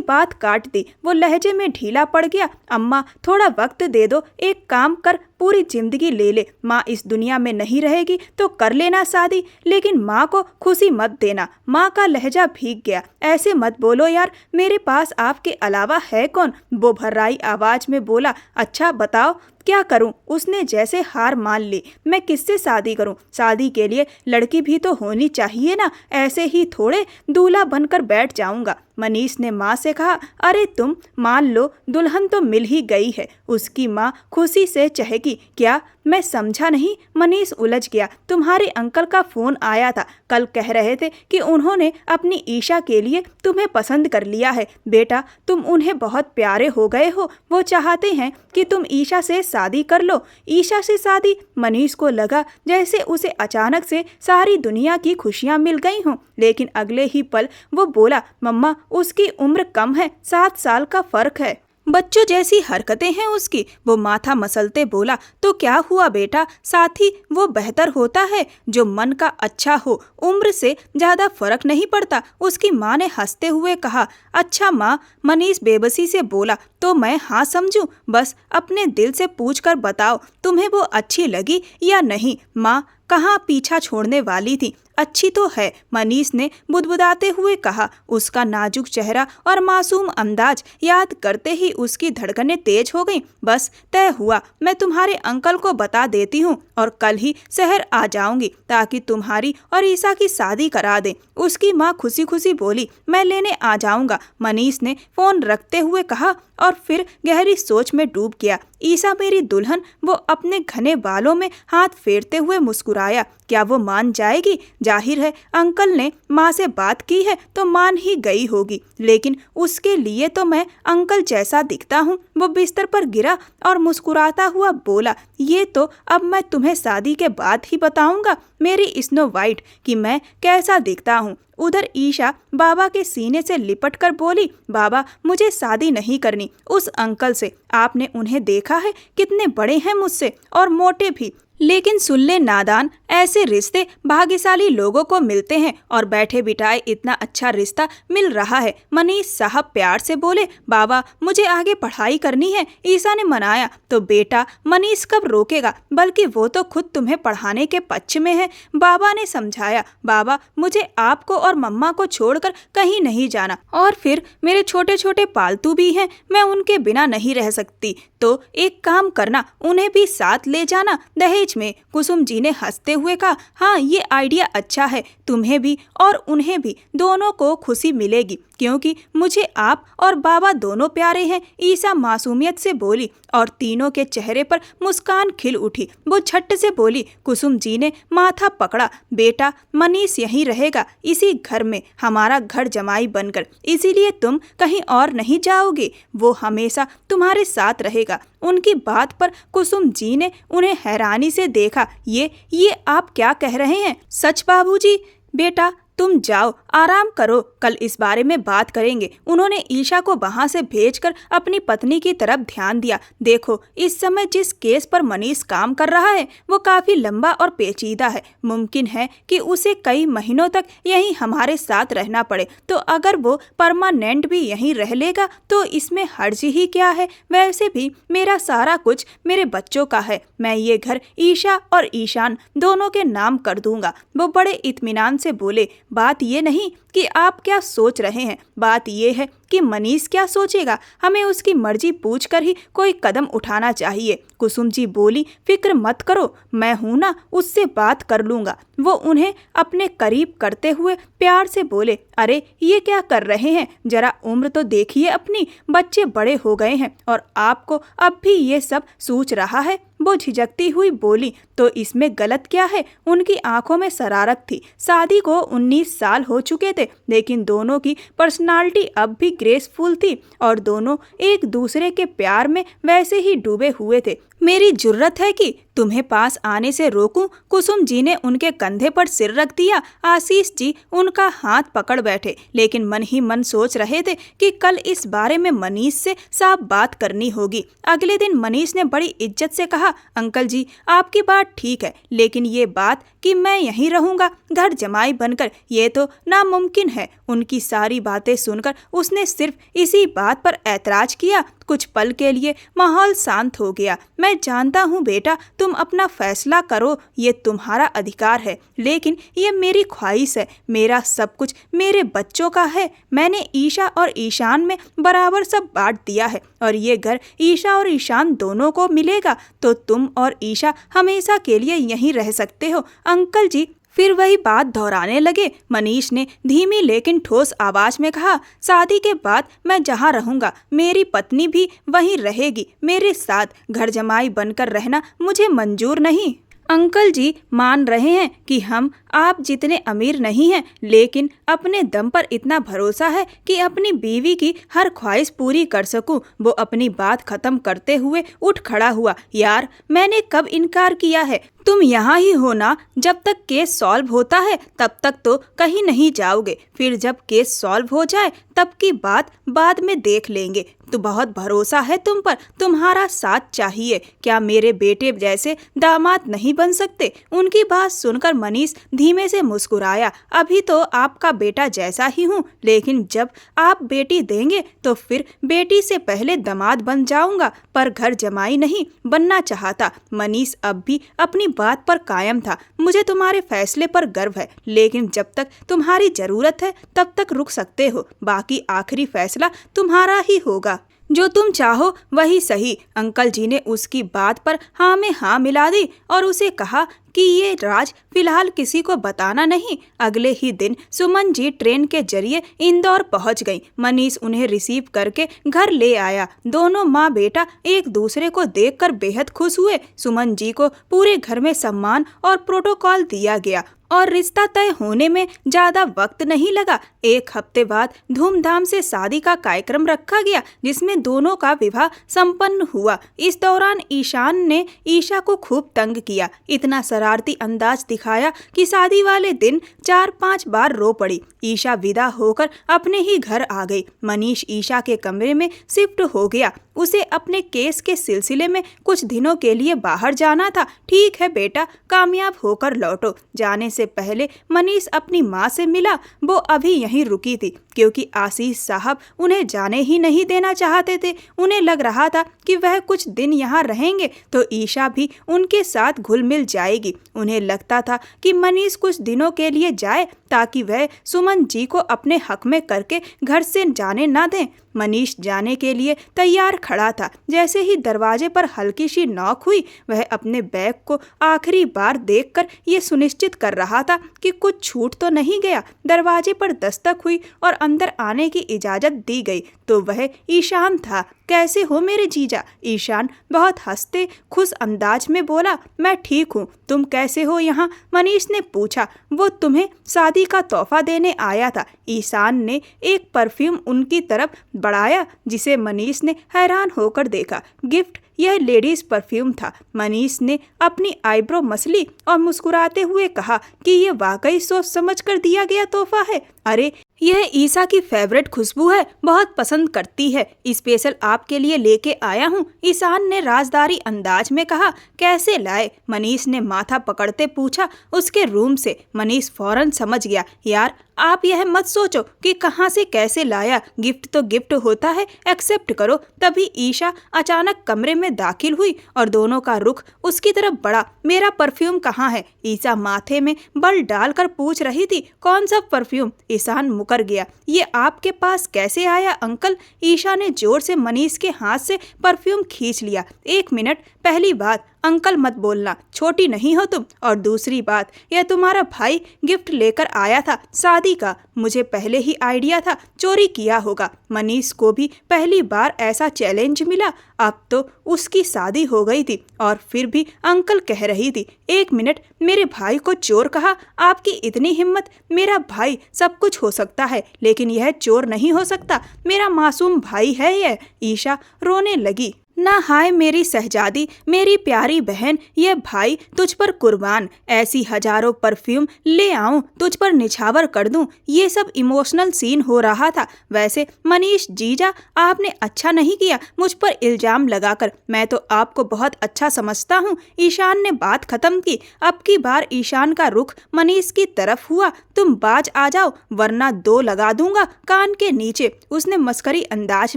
बात काट दी। वो लहजे में ढीला पड़ गया। अम्मा थोड़ा वक्त दे दो, एक काम कर पूरी जिंदगी ले ले। माँ इस दुनिया में नहीं रहेगी तो कर लेना शादी, लेकिन माँ को खुशी मत देना। माँ का लहजा भीग गया। ऐसे मत बोलो यार, मेरे पास आपके अलावा है कौन? वो भर्राई आवाज में बोला। अच्छा बताओ क्या करूं? उसने जैसे हार मान ली। मैं किससे शादी करूं? शादी के लिए लड़की भी तो होनी चाहिए ना, ऐसे ही थोड़े दूल्हा बनकर बैठ जाऊंगा। मनीष ने माँ से कहा, अरे तुम मान लो दुल्हन तो मिल ही गई है। उसकी माँ खुशी से चहकी। क्या? मैं समझा नहीं। मनीष उलझ गया। तुम्हारे अंकल का फ़ोन आया था, कल कह रहे थे कि उन्होंने अपनी ईशा के लिए तुम्हें पसंद कर लिया है। बेटा तुम उन्हें बहुत प्यारे हो गए हो, वो चाहते हैं कि तुम ईशा से शादी कर लो। ईशा से शादी? मनीष को लगा जैसे उसे अचानक से सारी दुनिया की खुशियाँ मिल गई हों, लेकिन अगले ही पल वो बोला, मम्मा उसकी उम्र कम है, 7 साल का फर्क है। बच्चों जैसी हरकतें हैं उसकी। वो माथा मसलते बोला, तो क्या हुआ बेटा, साथ ही वो बेहतर होता है जो मन का अच्छा हो, उम्र से ज़्यादा फर्क नहीं पड़ता। उसकी माँ ने हंसते हुए कहा, अच्छा माँ। मनीष बेबसी से बोला, तो मैं हाँ समझूं? बस अपने दिल से पूछ कर बताओ तुम्हें वो अच्छी लगी या नहीं। माँ कहाँ पीछा छोड़ने वाली थी, अच्छी तो है, मनीष ने बुदबुदाते हुए कहा। उसका नाजुक चेहरा और मासूम अंदाज याद करते ही उसकी धड़कनें तेज हो गईं। बस तय हुआ, मैं तुम्हारे अंकल को बता देती हूँ और कल ही शहर आ जाऊंगी ताकि तुम्हारी और ईशा की शादी करा दें। उसकी माँ खुशी खुशी बोली, मैं लेने आ जाऊंगा। मनीष ने फोन रखते हुए कहा और फिर गहरी सोच में डूब गया। ईशा मेरी दुल्हन? वो अपने घने बालों में हाथ फेरते हुए मुस्कुराया। क्या वो मान जाएगी? जाहिर है अंकल ने माँ से बात की है तो मान ही गई होगी, लेकिन उसके लिए तो मैं अंकल जैसा दिखता हूँ। वो बिस्तर पर गिरा और मुस्कुराता हुआ बोला, ये तो अब मैं तुम्हें शादी के बाद ही बताऊंगा मेरी स्नो वाइट कि मैं कैसा दिखता हूँ। उधर ईशा बाबा के सीने से लिपट कर बोली, बाबा मुझे शादी नहीं करनी उस अंकल से। आपने उन्हें देखा है, कितने बड़े हैं मुझसे और मोटे भी। लेकिन सुन ले नादान, ऐसे रिश्ते भाग्यशाली लोगों को मिलते हैं और बैठे बिठाए इतना अच्छा रिश्ता मिल रहा है। मनीष साहब प्यार से बोले, बाबा मुझे आगे पढ़ाई करनी है। ईशा ने मनाया। तो बेटा मनीष कब रोकेगा, बल्कि वो तो खुद तुम्हें पढ़ाने के पक्ष में है। बाबा ने समझाया, बाबा मुझे आपको और मम्मा को छोड़कर कहीं नहीं जाना, और फिर मेरे छोटे छोटे पालतू भी हैं, मैं उनके बिना नहीं रह सकती। तो एक काम करना, उन्हें भी साथ ले जाना दहेज में। कुसुम जी ने हंसते हुए कहा, हाँ ये आइडिया अच्छा है, तुम्हें भी और उन्हें भी, दोनों को खुशी मिलेगी, क्योंकि मुझे आप और बाबा दोनों प्यारे हैं। ईशा मासूमियत से बोली और तीनों के चेहरे पर मुस्कान खिल उठी। वो झट से बोली। कुसुम जी ने माथा पकड़ा, बेटा मनीष यहीं रहेगा, इसी घर में, हमारा घर जमाई बनकर, इसीलिए तुम कहीं और नहीं जाओगे, वो हमेशा तुम्हारे साथ रहेगा। उनकी बात पर कुसुम जी ने उन्हें हैरानी से देखा। ये आप क्या कह रहे हैं? सच बाबूजी। बेटा तुम जाओ, आराम करो, कल इस बारे में बात करेंगे। उन्होंने ईशा को वहां से भेजकर अपनी पत्नी की तरफ ध्यान दिया। देखो इस समय जिस केस पर मनीष काम कर रहा है वो काफी लंबा और पेचीदा है। मुमकिन है कि उसे कई महीनों तक यहीं हमारे साथ रहना पड़े, तो अगर वो परमानेंट भी यहीं रह लेगा तो इसमें हर्ज ही क्या है। वैसे भी मेरा सारा कुछ मेरे बच्चों का है, मैं ये घर ईशा और ईशान दोनों के नाम कर दूंगा। वो बड़े इत्मीनान से बोले। बात ये नहीं कि आप क्या सोच रहे हैं, बात ये है कि मनीष क्या सोचेगा। हमें उसकी मर्जी पूछकर ही कोई कदम उठाना चाहिए। कुसुम जी बोली, फिक्र मत करो, मैं हूं ना, उससे बात कर लूंगा। वो उन्हें अपने करीब करते हुए प्यार से बोले, अरे ये क्या कर रहे हैं, जरा उम्र तो देखिए अपनी, बच्चे बड़े हो गए हैं और आपको अब भी ये सब सूझ रहा है। वो झिझकती हुई बोली, तो इसमें गलत क्या है। उनकी आंखों में शरारत थी। शादी को 19 साल हो चुके थे, लेकिन दोनों की पर्सनालिटी अब भी ग्रेसफुल थी और दोनों एक दूसरे के प्यार में वैसे ही डूबे हुए थे। मेरी जुर्रत है कि तुम्हें पास आने से रोकूं। कुसुम जी ने उनके कंधे पर सिर रख दिया। आशीष जी उनका हाथ पकड़ बैठे, लेकिन मन ही मन सोच रहे थे कि कल इस बारे में मनीष से साफ बात करनी होगी। अगले दिन मनीष ने बड़ी इज्जत से कहा, अंकल जी आपकी बात ठीक है, लेकिन ये बात कि मैं यहीं रहूंगा घर जमाई बनकर, ये तो नामुमकिन है। उनकी सारी बातें सुनकर उसने सिर्फ इसी बात पर ऐतराज किया। कुछ पल के लिए माहौल शांत हो गया। मैं जानता हूँ बेटा, तुम अपना फैसला करो, ये तुम्हारा अधिकार है, लेकिन ये मेरी ख्वाहिश है। मेरा सब कुछ मेरे बच्चों का है। मैंने ईशा और ईशान में बराबर सब बांट दिया है और ये घर ईशा और ईशान दोनों को मिलेगा, तो तुम और ईशा हमेशा के लिए यहीं रह सकते हो। अंकल जी फिर वही बात दोहराने लगे। मनीष ने धीमी लेकिन ठोस आवाज में कहा, शादी के बाद मैं जहाँ रहूंगा मेरी पत्नी भी वहीं रहेगी। मेरे साथ घर जमाई बनकर रहना मुझे मंजूर नहीं। अंकल जी मान रहे हैं कि हम आप जितने अमीर नहीं हैं, लेकिन अपने दम पर इतना भरोसा है कि अपनी बीवी की हर ख्वाहिश पूरी कर सकूं। वो अपनी बात खत्म करते हुए उठ खड़ा हुआ। यार मैंने कब इनकार किया है, तुम यहाँ ही हो ना। जब तक केस सॉल्व होता है तब तक तो कहीं नहीं जाओगे, फिर जब केस सॉल्व हो जाए तब की बात बाद में देख लेंगे। तो बहुत भरोसा है तुम पर, तुम्हारा साथ चाहिए। क्या मेरे बेटे जैसे दामाद नहीं बन सकते? उनकी बात सुनकर मनीष धीमे से मुस्कुराया। अभी तो आपका बेटा जैसा ही हूँ, लेकिन जब आप बेटी देंगे तो फिर बेटी से पहले दामाद बन जाऊंगा, पर घर जमाई नहीं बनना चाहता। मनीष अब भी अपनी बात पर कायम था। मुझे तुम्हारे फैसले पर गर्व है, लेकिन जब तक तुम्हारी जरूरत है तब तक रुक सकते हो। बाकी आखिरी फैसला तुम्हारा ही होगा। जो तुम चाहो वही सही। अंकल जी ने उसकी बात पर हाँ में हाँ मिला दी और उसे कहा कि ये राज फिलहाल किसी को बताना नहीं। अगले ही दिन सुमन जी ट्रेन के जरिए इंदौर पहुंच गई। मनीष उन्हें रिसीव करके घर ले आया। दोनों माँ बेटा एक दूसरे को देखकर बेहद खुश हुए। सुमन जी को पूरे घर में सम्मान और प्रोटोकॉल दिया गया और रिश्ता तय होने में ज्यादा वक्त नहीं लगा। 1 हफ्ते बाद धूमधाम से शादी का कार्यक्रम रखा गया, जिसमें दोनों का विवाह संपन्न हुआ। इस दौरान ईशान ने ईशा को खूब तंग किया। इतना शरारती अंदाज दिखाया कि शादी वाले दिन 4-5 बार रो पड़ी। ईशा विदा होकर अपने ही घर आ गई। मनीष ईशा के कमरे में शिफ्ट हो गया। उसे अपने केस के सिलसिले में कुछ दिनों के लिए बाहर जाना था। ठीक है बेटा, कामयाब होकर लौटो। जाने से पहले मनीष अपनी माँ से मिला। वो अभी यहीं रुकी थी क्योंकि आशीष साहब उन्हें जाने ही नहीं देना चाहते थे। उन्हें लग रहा था कि वह कुछ दिन यहाँ रहेंगे तो ईशा भी उनके साथ घुल मिल जाएगी। उन्हें लगता था कि मनीष कुछ दिनों के लिए जाए ताकि वह सुमन जी को अपने हक में करके घर से जाने ना दें। मनीष जाने के लिए तैयार खड़ा था। जैसे ही दरवाजे पर हल्की सी नॉक हुई, वह अपने बैग को आखिरी बार देखकर ये सुनिश्चित कर रहा था कि कुछ छूट तो नहीं गया। दरवाजे पर दस्तक हुई और अंदर आने की इजाजत दी गई तो वह ईशान था। कैसे हो मेरे जीजा? ईशान बहुत हंसते खुश अंदाज में बोला। मैं ठीक हूँ, तुम कैसे हो यहाँ? मनीष ने पूछा। वो तुम्हें शादी का तोहफा देने आया था। ईशान ने एक परफ्यूम उनकी तरफ बढ़ाया, जिसे मनीष ने हैरान होकर देखा। गिफ्ट? यह लेडीज परफ्यूम था। मनीष ने अपनी आईब्रो मसली और मुस्कुराते हुए कहा कि यह वाकई सोच समझ कर दिया गया तोहफा है। अरे यह ईसा की फेवरेट खुशबू है, बहुत पसंद करती है, स्पेशल आपके लिए लेके आया हूँ, ईशान ने राजदारी अंदाज में कहा। कैसे लाए? मनीष ने माथा पकड़ते पूछा। उसके रूम से। मनीष फौरन समझ गया। यार आप यह मत सोचो कि कहाँ से कैसे लाया, गिफ्ट तो गिफ्ट होता है, एक्सेप्ट करो। तभी ईशा अचानक कमरे में दाखिल हुई और दोनों का रुख उसकी तरफ बढ़ा। मेरा परफ्यूम कहाँ है? ईशा माथे में बल डालकर पूछ रही थी। कौन सा परफ्यूम? ईशान मुकर गया। ये आपके पास कैसे आया अंकल? ईशा ने जोर से मनीष के हाथ से परफ्यूम खींच लिया। 1 मिनट, पहली बात अंकल मत बोलना, छोटी नहीं हो तुम, और दूसरी बात यह तुम्हारा भाई गिफ्ट लेकर आया था शादी का, मुझे पहले ही आइडिया था चोरी किया होगा। मनीष को भी पहली बार ऐसा चैलेंज मिला। अब तो उसकी शादी हो गई थी और फिर भी अंकल कह रही थी। 1 मिनट, मेरे भाई को चोर कहा? आपकी इतनी हिम्मत? मेरा भाई सब कुछ हो सकता है लेकिन यह चोर नहीं हो सकता, मेरा मासूम भाई है यह। ईशा रोने लगी। ना हाय मेरी शहजादी, मेरी प्यारी बहन, ये भाई तुझ पर कुर्बान, ऐसी हजारों परफ्यूम ले आऊं तुझ पर निछावर कर दूं। ये सब इमोशनल सीन हो रहा था। वैसे मनीष जीजा, आपने अच्छा नहीं किया मुझ पर इल्जाम लगाकर, मैं तो आपको बहुत अच्छा समझता हूँ। ईशान ने बात खत्म की। अब की बार ईशान का रुख मनीष की तरफ हुआ। तुम बाज आ जाओ वरना 2 लगा दूंगा कान के नीचे, उसने मस्करी अंदाज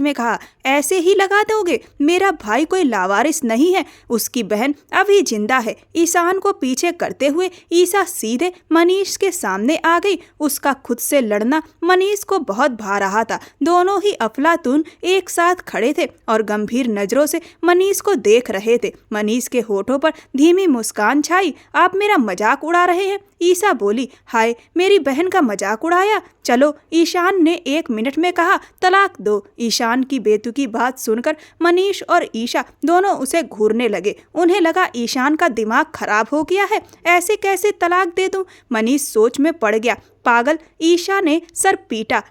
में कहा। ऐसे ही लगा दोगे? मेरा भाई कोई लावारिस नहीं है, उसकी बहन अभी जिंदा है। ईशान को पीछे करते हुए ईशा सीधे मनीष के सामने आ गई। उसका खुद से लड़ना मनीष को बहुत भा रहा था। दोनों ही अफलातून एक साथ खड़े थे और गंभीर नजरों से मनीष को देख रहे थे। मनीष के होठों पर धीमी मुस्कान छाई। आप मेरा मजाक उड़ा रहे हैं? ईशा बोली। हाय, मेरी बहन का मजाक उड़ाया? चलो, ईशान ने 1 मिनट में कहा। तलाक दो। ईशान की बेतुकी बात सुनकर मनीष और ईशा दोनों उसे घूरने लगे। उन्हें लगा ईशान का दिमाग खराब हो गया है, ऐसे कैसे तलाक दे दूं? मनीष सोच में पड़ गया। पागल, ईशा ने सर पीटा।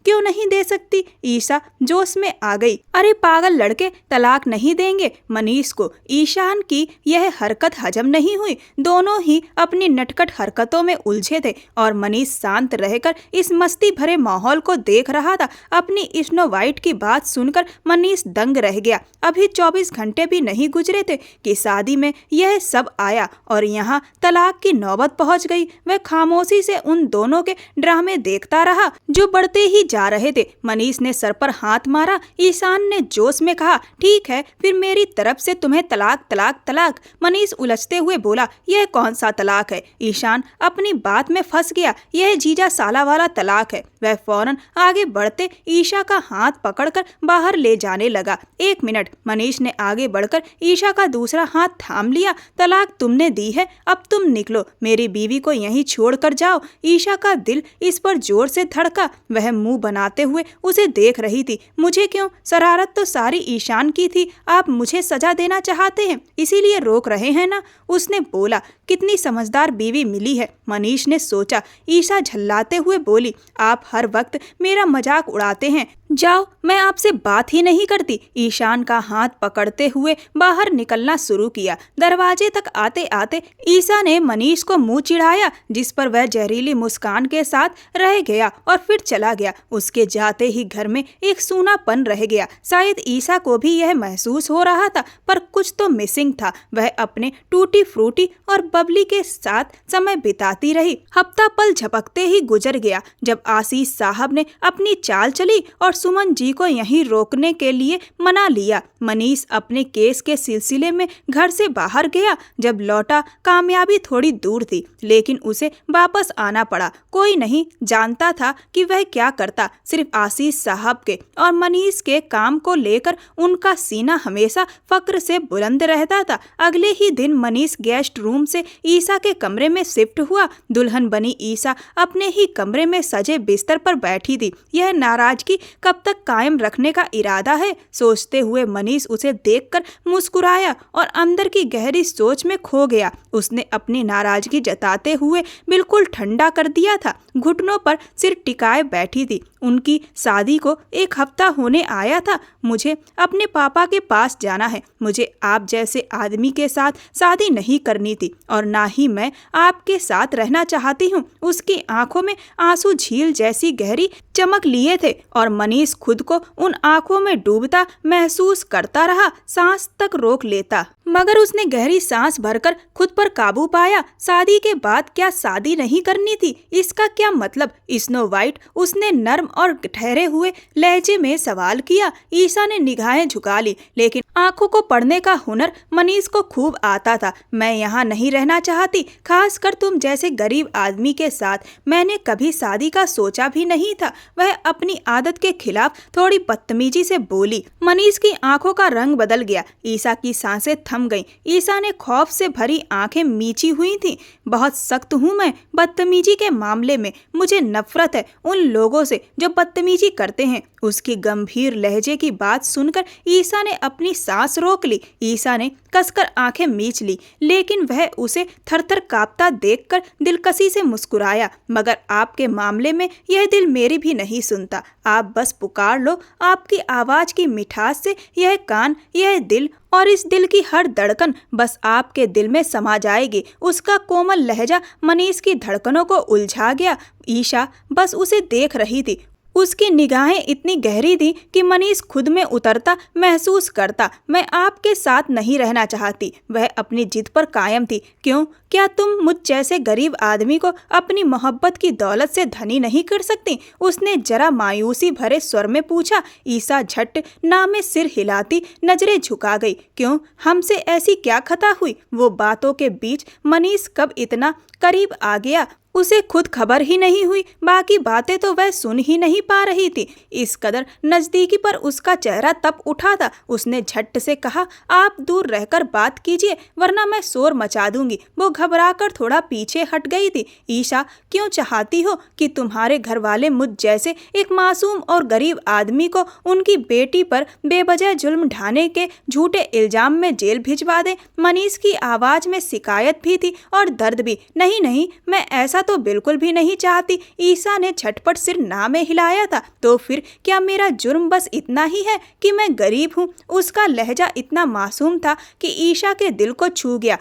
क्यों नहीं दे सकती? ईशा जोश में आ गई। अरे पागल लड़के, तलाक नहीं देंगे। मनीष को ईशान की यह हरकत हजम नहीं हुई। दोनों ही अपनी नटखट हरकतों में उलझे थे और मनीष शांत रहकर इस मस्ती भरे माहौल को देख रहा था। अपनी स्नो वाइट की बात सुनकर मनीष दंग रह गया। अभी 24 घंटे भी नहीं गुजरे थे कि शादी में यह सब आया और यहाँ तलाक की नौबत पहुंच गई। वह खामोशी से उन दोनों के ड्रामे देखता रहा जो बढ़ते ही जा रहे थे। मनीष ने सर पर हाथ मारा। ईशान ने जोश में कहा, ठीक है फिर मेरी तरफ से तुम्हें तलाक तलाक तलाक। मनीष उलझते हुए बोला, यह कौन सा तलाक है? ईशान अपनी बात में फंस गया। यह जीजा साला वाला तलाक है। वह फौरन आगे बढ़ते ईशा का हाथ पकड़कर बाहर ले जाने लगा। 1 मिनट, मनीष ने आगे बढ़कर ईशा का दूसरा हाथ थाम लिया। तलाक तुमने दी है, अब तुम निकलो, मेरी बीवी को यहीं छोड़ कर जाओ। ईशा का दिल इस पर जोर से धड़का। वह मुंह बनाते हुए उसे देख रही थी। मुझे क्यों? शरारत तो सारी ईशान की थी। आप मुझे सजा देना चाहते हैं, इसीलिए रोक रहे हैं ना? उसने बोला। कितनी समझदार बीवी मिली है, मनीष ने सोचा। ईशा झल्लाते हुए बोली, आप हर वक्त मेरा मजाक उड़ाते हैं, जाओ, मैं आपसे बात ही नहीं करती। ईशान का हाथ पकड़ते हुए बाहर निकलना शुरू किया। दरवाजे तक आते आते ईशा ने मनीष को मुंह चिढ़ाया, जिस पर वह जहरीली मुस्कान के साथ रह गया और फिर चला गया। उसके जाते ही घर में एक सूनापन रह गया। शायद ईशा को भी यह महसूस हो रहा था, पर कुछ तो मिसिंग था। वह अपने टूटी फ्रूटी और बबली के साथ समय बिताती रही। हफ्ता पल झपकते ही गुजर गया। जब आशीष साहब ने अपनी चाल चली और सुमन जी को यहीं रोकने के लिए मना लिया। मनीष अपने केस के सिलसिले में घर से बाहर गया। जब लौटा, कामयाबी थोड़ी दूर थी, लेकिन उसे वापस आना पड़ा। कोई नहीं जानता था कि वह क्या करता। सिर्फ आशीष साहब के और मनीष के काम को लेकर उनका सीना हमेशा फक्र से बुलंद रहता था। अगले ही दिन मनीष गेस्ट रूम से ईशा के कमरे में शिफ्ट हुआ। दुल्हन बनी ईशा अपने ही कमरे में सजे बिस्तर पर बैठी थी। यह नाराजगी कब तक कायम रखने का इरादा है, सोचते हुए मनीष उसे देखकर मुस्कुराया और अंदर की गहरी सोच में खो गया। उसने अपनी नाराजगी जताते हुए बिल्कुल ठंडा कर दिया था। घुटनों पर सिर टिकाए बैठी थी। उनकी शादी को 1 हफ्ता होने आया था। मुझे अपने पापा के पास जाना है। मुझे आप जैसे आदमी के साथ शादी नहीं करनी थी और ना ही मैं आपके साथ रहना चाहती हूँ। उसकी आंखों में आंसू झील जैसी गहरी चमक लिए थे और मनीष खुद को उन आंखों में डूबता महसूस करता रहा, सांस तक रोक लेता। मगर उसने गहरी सांस भरकर खुद पर काबू पाया। शादी के बाद क्या शादी नहीं करनी थी? इसका क्या मतलब? स्नो वाइट, उसने नर्म और ठहरे हुए लहजे में सवाल किया। ईशा ने निगाहें झुका ली, लेकिन आंखों को पढ़ने का हुनर मनीष को खूब आता था। मैं यहाँ नहीं रहना चाहती, खासकर तुम जैसे गरीब आदमी के साथ। मैंने कभी शादी का सोचा भी नहीं था। वह अपनी आदत के खिलाफ थोड़ी बदतमीजी से बोली। मनीष की आंखों का रंग बदल गया। ईशा की सांसें थम गईं। ईशा ने खौफ से भरी आंखें मीची हुई थीं। बहुत सख्त हूँ मैं बदतमीजी के मामले में। मुझे नफरत है उन लोगों से जो बदतमीजी करते हैं। उसकी गंभीर लहजे की बात सुनकर ईशा ने अपनी सांस रोक ली। ईशा ने कसकर आंखें मीच ली, लेकिन वह उसे थरथर कांपता देखकर दिलकशी से मुस्कुराया। मगर आपके मामले में यह दिल मेरी भी नहीं सुनता। आप बस पुकार लो। आपकी आवाज की मिठास से यह कान, यह दिल और इस दिल की हर धड़कन बस आपके दिल में समा जाएगी। उसका कोमल लहजा मनीष की धड़कनों को उलझा गया। ईशा बस उसे देख रही थी। उसकी निगाहें इतनी गहरी थी कि मनीष खुद में उतरता महसूस करता। मैं आपके साथ नहीं रहना चाहती, वह अपनी जिद पर कायम थी। क्यों? क्या तुम मुझ जैसे गरीब आदमी को अपनी मोहब्बत की दौलत से धनी नहीं कर सकती? उसने जरा मायूसी भरे स्वर में पूछा। ईशा झट ना में सिर हिलाती नजरें झुका गई। क्यों? हमसे ऐसी क्या खता हुई? वो बातों के बीच मनीष कब इतना करीब आ गया, उसे खुद खबर ही नहीं हुई। बाकी बातें तो वह सुन ही नहीं पा रही थी। इस कदर नजदीकी पर उसका चेहरा तप उठा था। उसने झट से कहा, आप दूर रहकर बात कीजिए वरना मैं शोर मचा दूंगी। वो घबराकर थोड़ा पीछे हट गई थी। ईशा, क्यों चाहती हो कि तुम्हारे घर वाले मुझ जैसे एक मासूम और गरीब आदमी को उनकी बेटी पर बेवजह जुल्म ढाने के झूठे इल्जाम में जेल भिजवा दें? मनीष की आवाज में शिकायत भी थी और दर्द भी। नहीं नहीं, मैं ऐसा तो बिल्कुल भी नहीं चाहती। ईशा ने झटपट सिर ना में हिलाया था। तो फिर क्या मेरा जुर्म बस इतना ही है कि मैं गरीब हूँ? उसका लहजा इतना मासूम था कि ईशा के दिल को छू गया।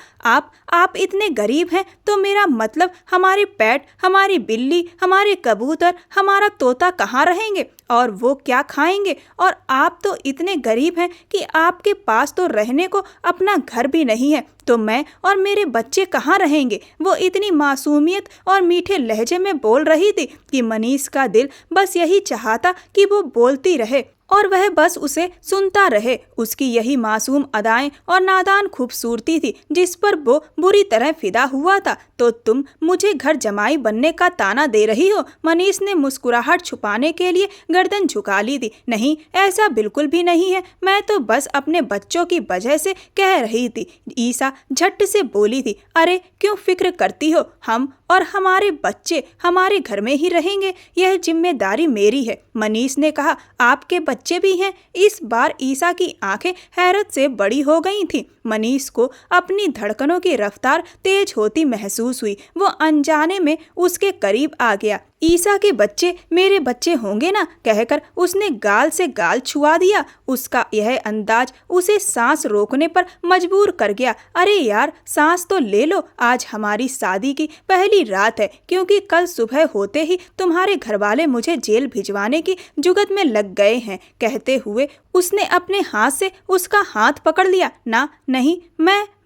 आप इतने गरीब हैं तो मेरा मतलब हमारे पेट, हमारी बिल्ली, हमारे कबूतर, हमारा तोता कहाँ रहेंगे और वो क्या खाएंगे? और आप तो इतने गरीब हैं कि आपके पास तो रहने को अपना घर भी नहीं है। तो मैं और मेरे बच्चे कहाँ रहेंगे? वो इतनी मासूमियत और मीठे लहजे में बोल रही थी कि मनीष का दिल बस यही चाहता कि वो बोलती रहे और वह बस उसे सुनता रहे। उसकी यही मासूम अदाएं और नादान खूबसूरती थी जिस पर वो बुरी तरह फिदा हुआ था। तो तुम मुझे घर जमाई बनने का ताना दे रही हो? मनीष ने मुस्कुराहट छुपाने के लिए गर्दन झुका ली थी। नहीं, ऐसा बिल्कुल भी नहीं है। मैं तो बस अपने बच्चों की वजह से कह रही थी। ईशा झट से बोली थी। अरे क्यों फिक्र करती हो? हम और हमारे बच्चे हमारे घर में ही रहेंगे। यह जिम्मेदारी मेरी है। मनीष ने कहा, आपके बच्चे भी हैं? इस बार ईशा की आंखें हैरत से बड़ी हो गई थीं। मनीष को अपनी धड़कनों की रफ्तार तेज होती महसूस हुई। वो अनजाने में उसके करीब आ गया। ईशा के बच्चे मेरे बच्चे होंगे ना, कहकर उसने गाल से गाल छुआ दिया। उसका यह अंदाज उसे सांस रोकने पर मजबूर कर गया। अरे यार, सांस तो ले लो। आज हमारी शादी की पहली रात है, क्योंकि कल सुबह होते ही तुम्हारे घरवाले मुझे जेल भिजवाने की जुगत में लग गए हैं। कहते हुए उसने अपने हाथ से उसका हाथ पकड़ लिया। ना, नहीं,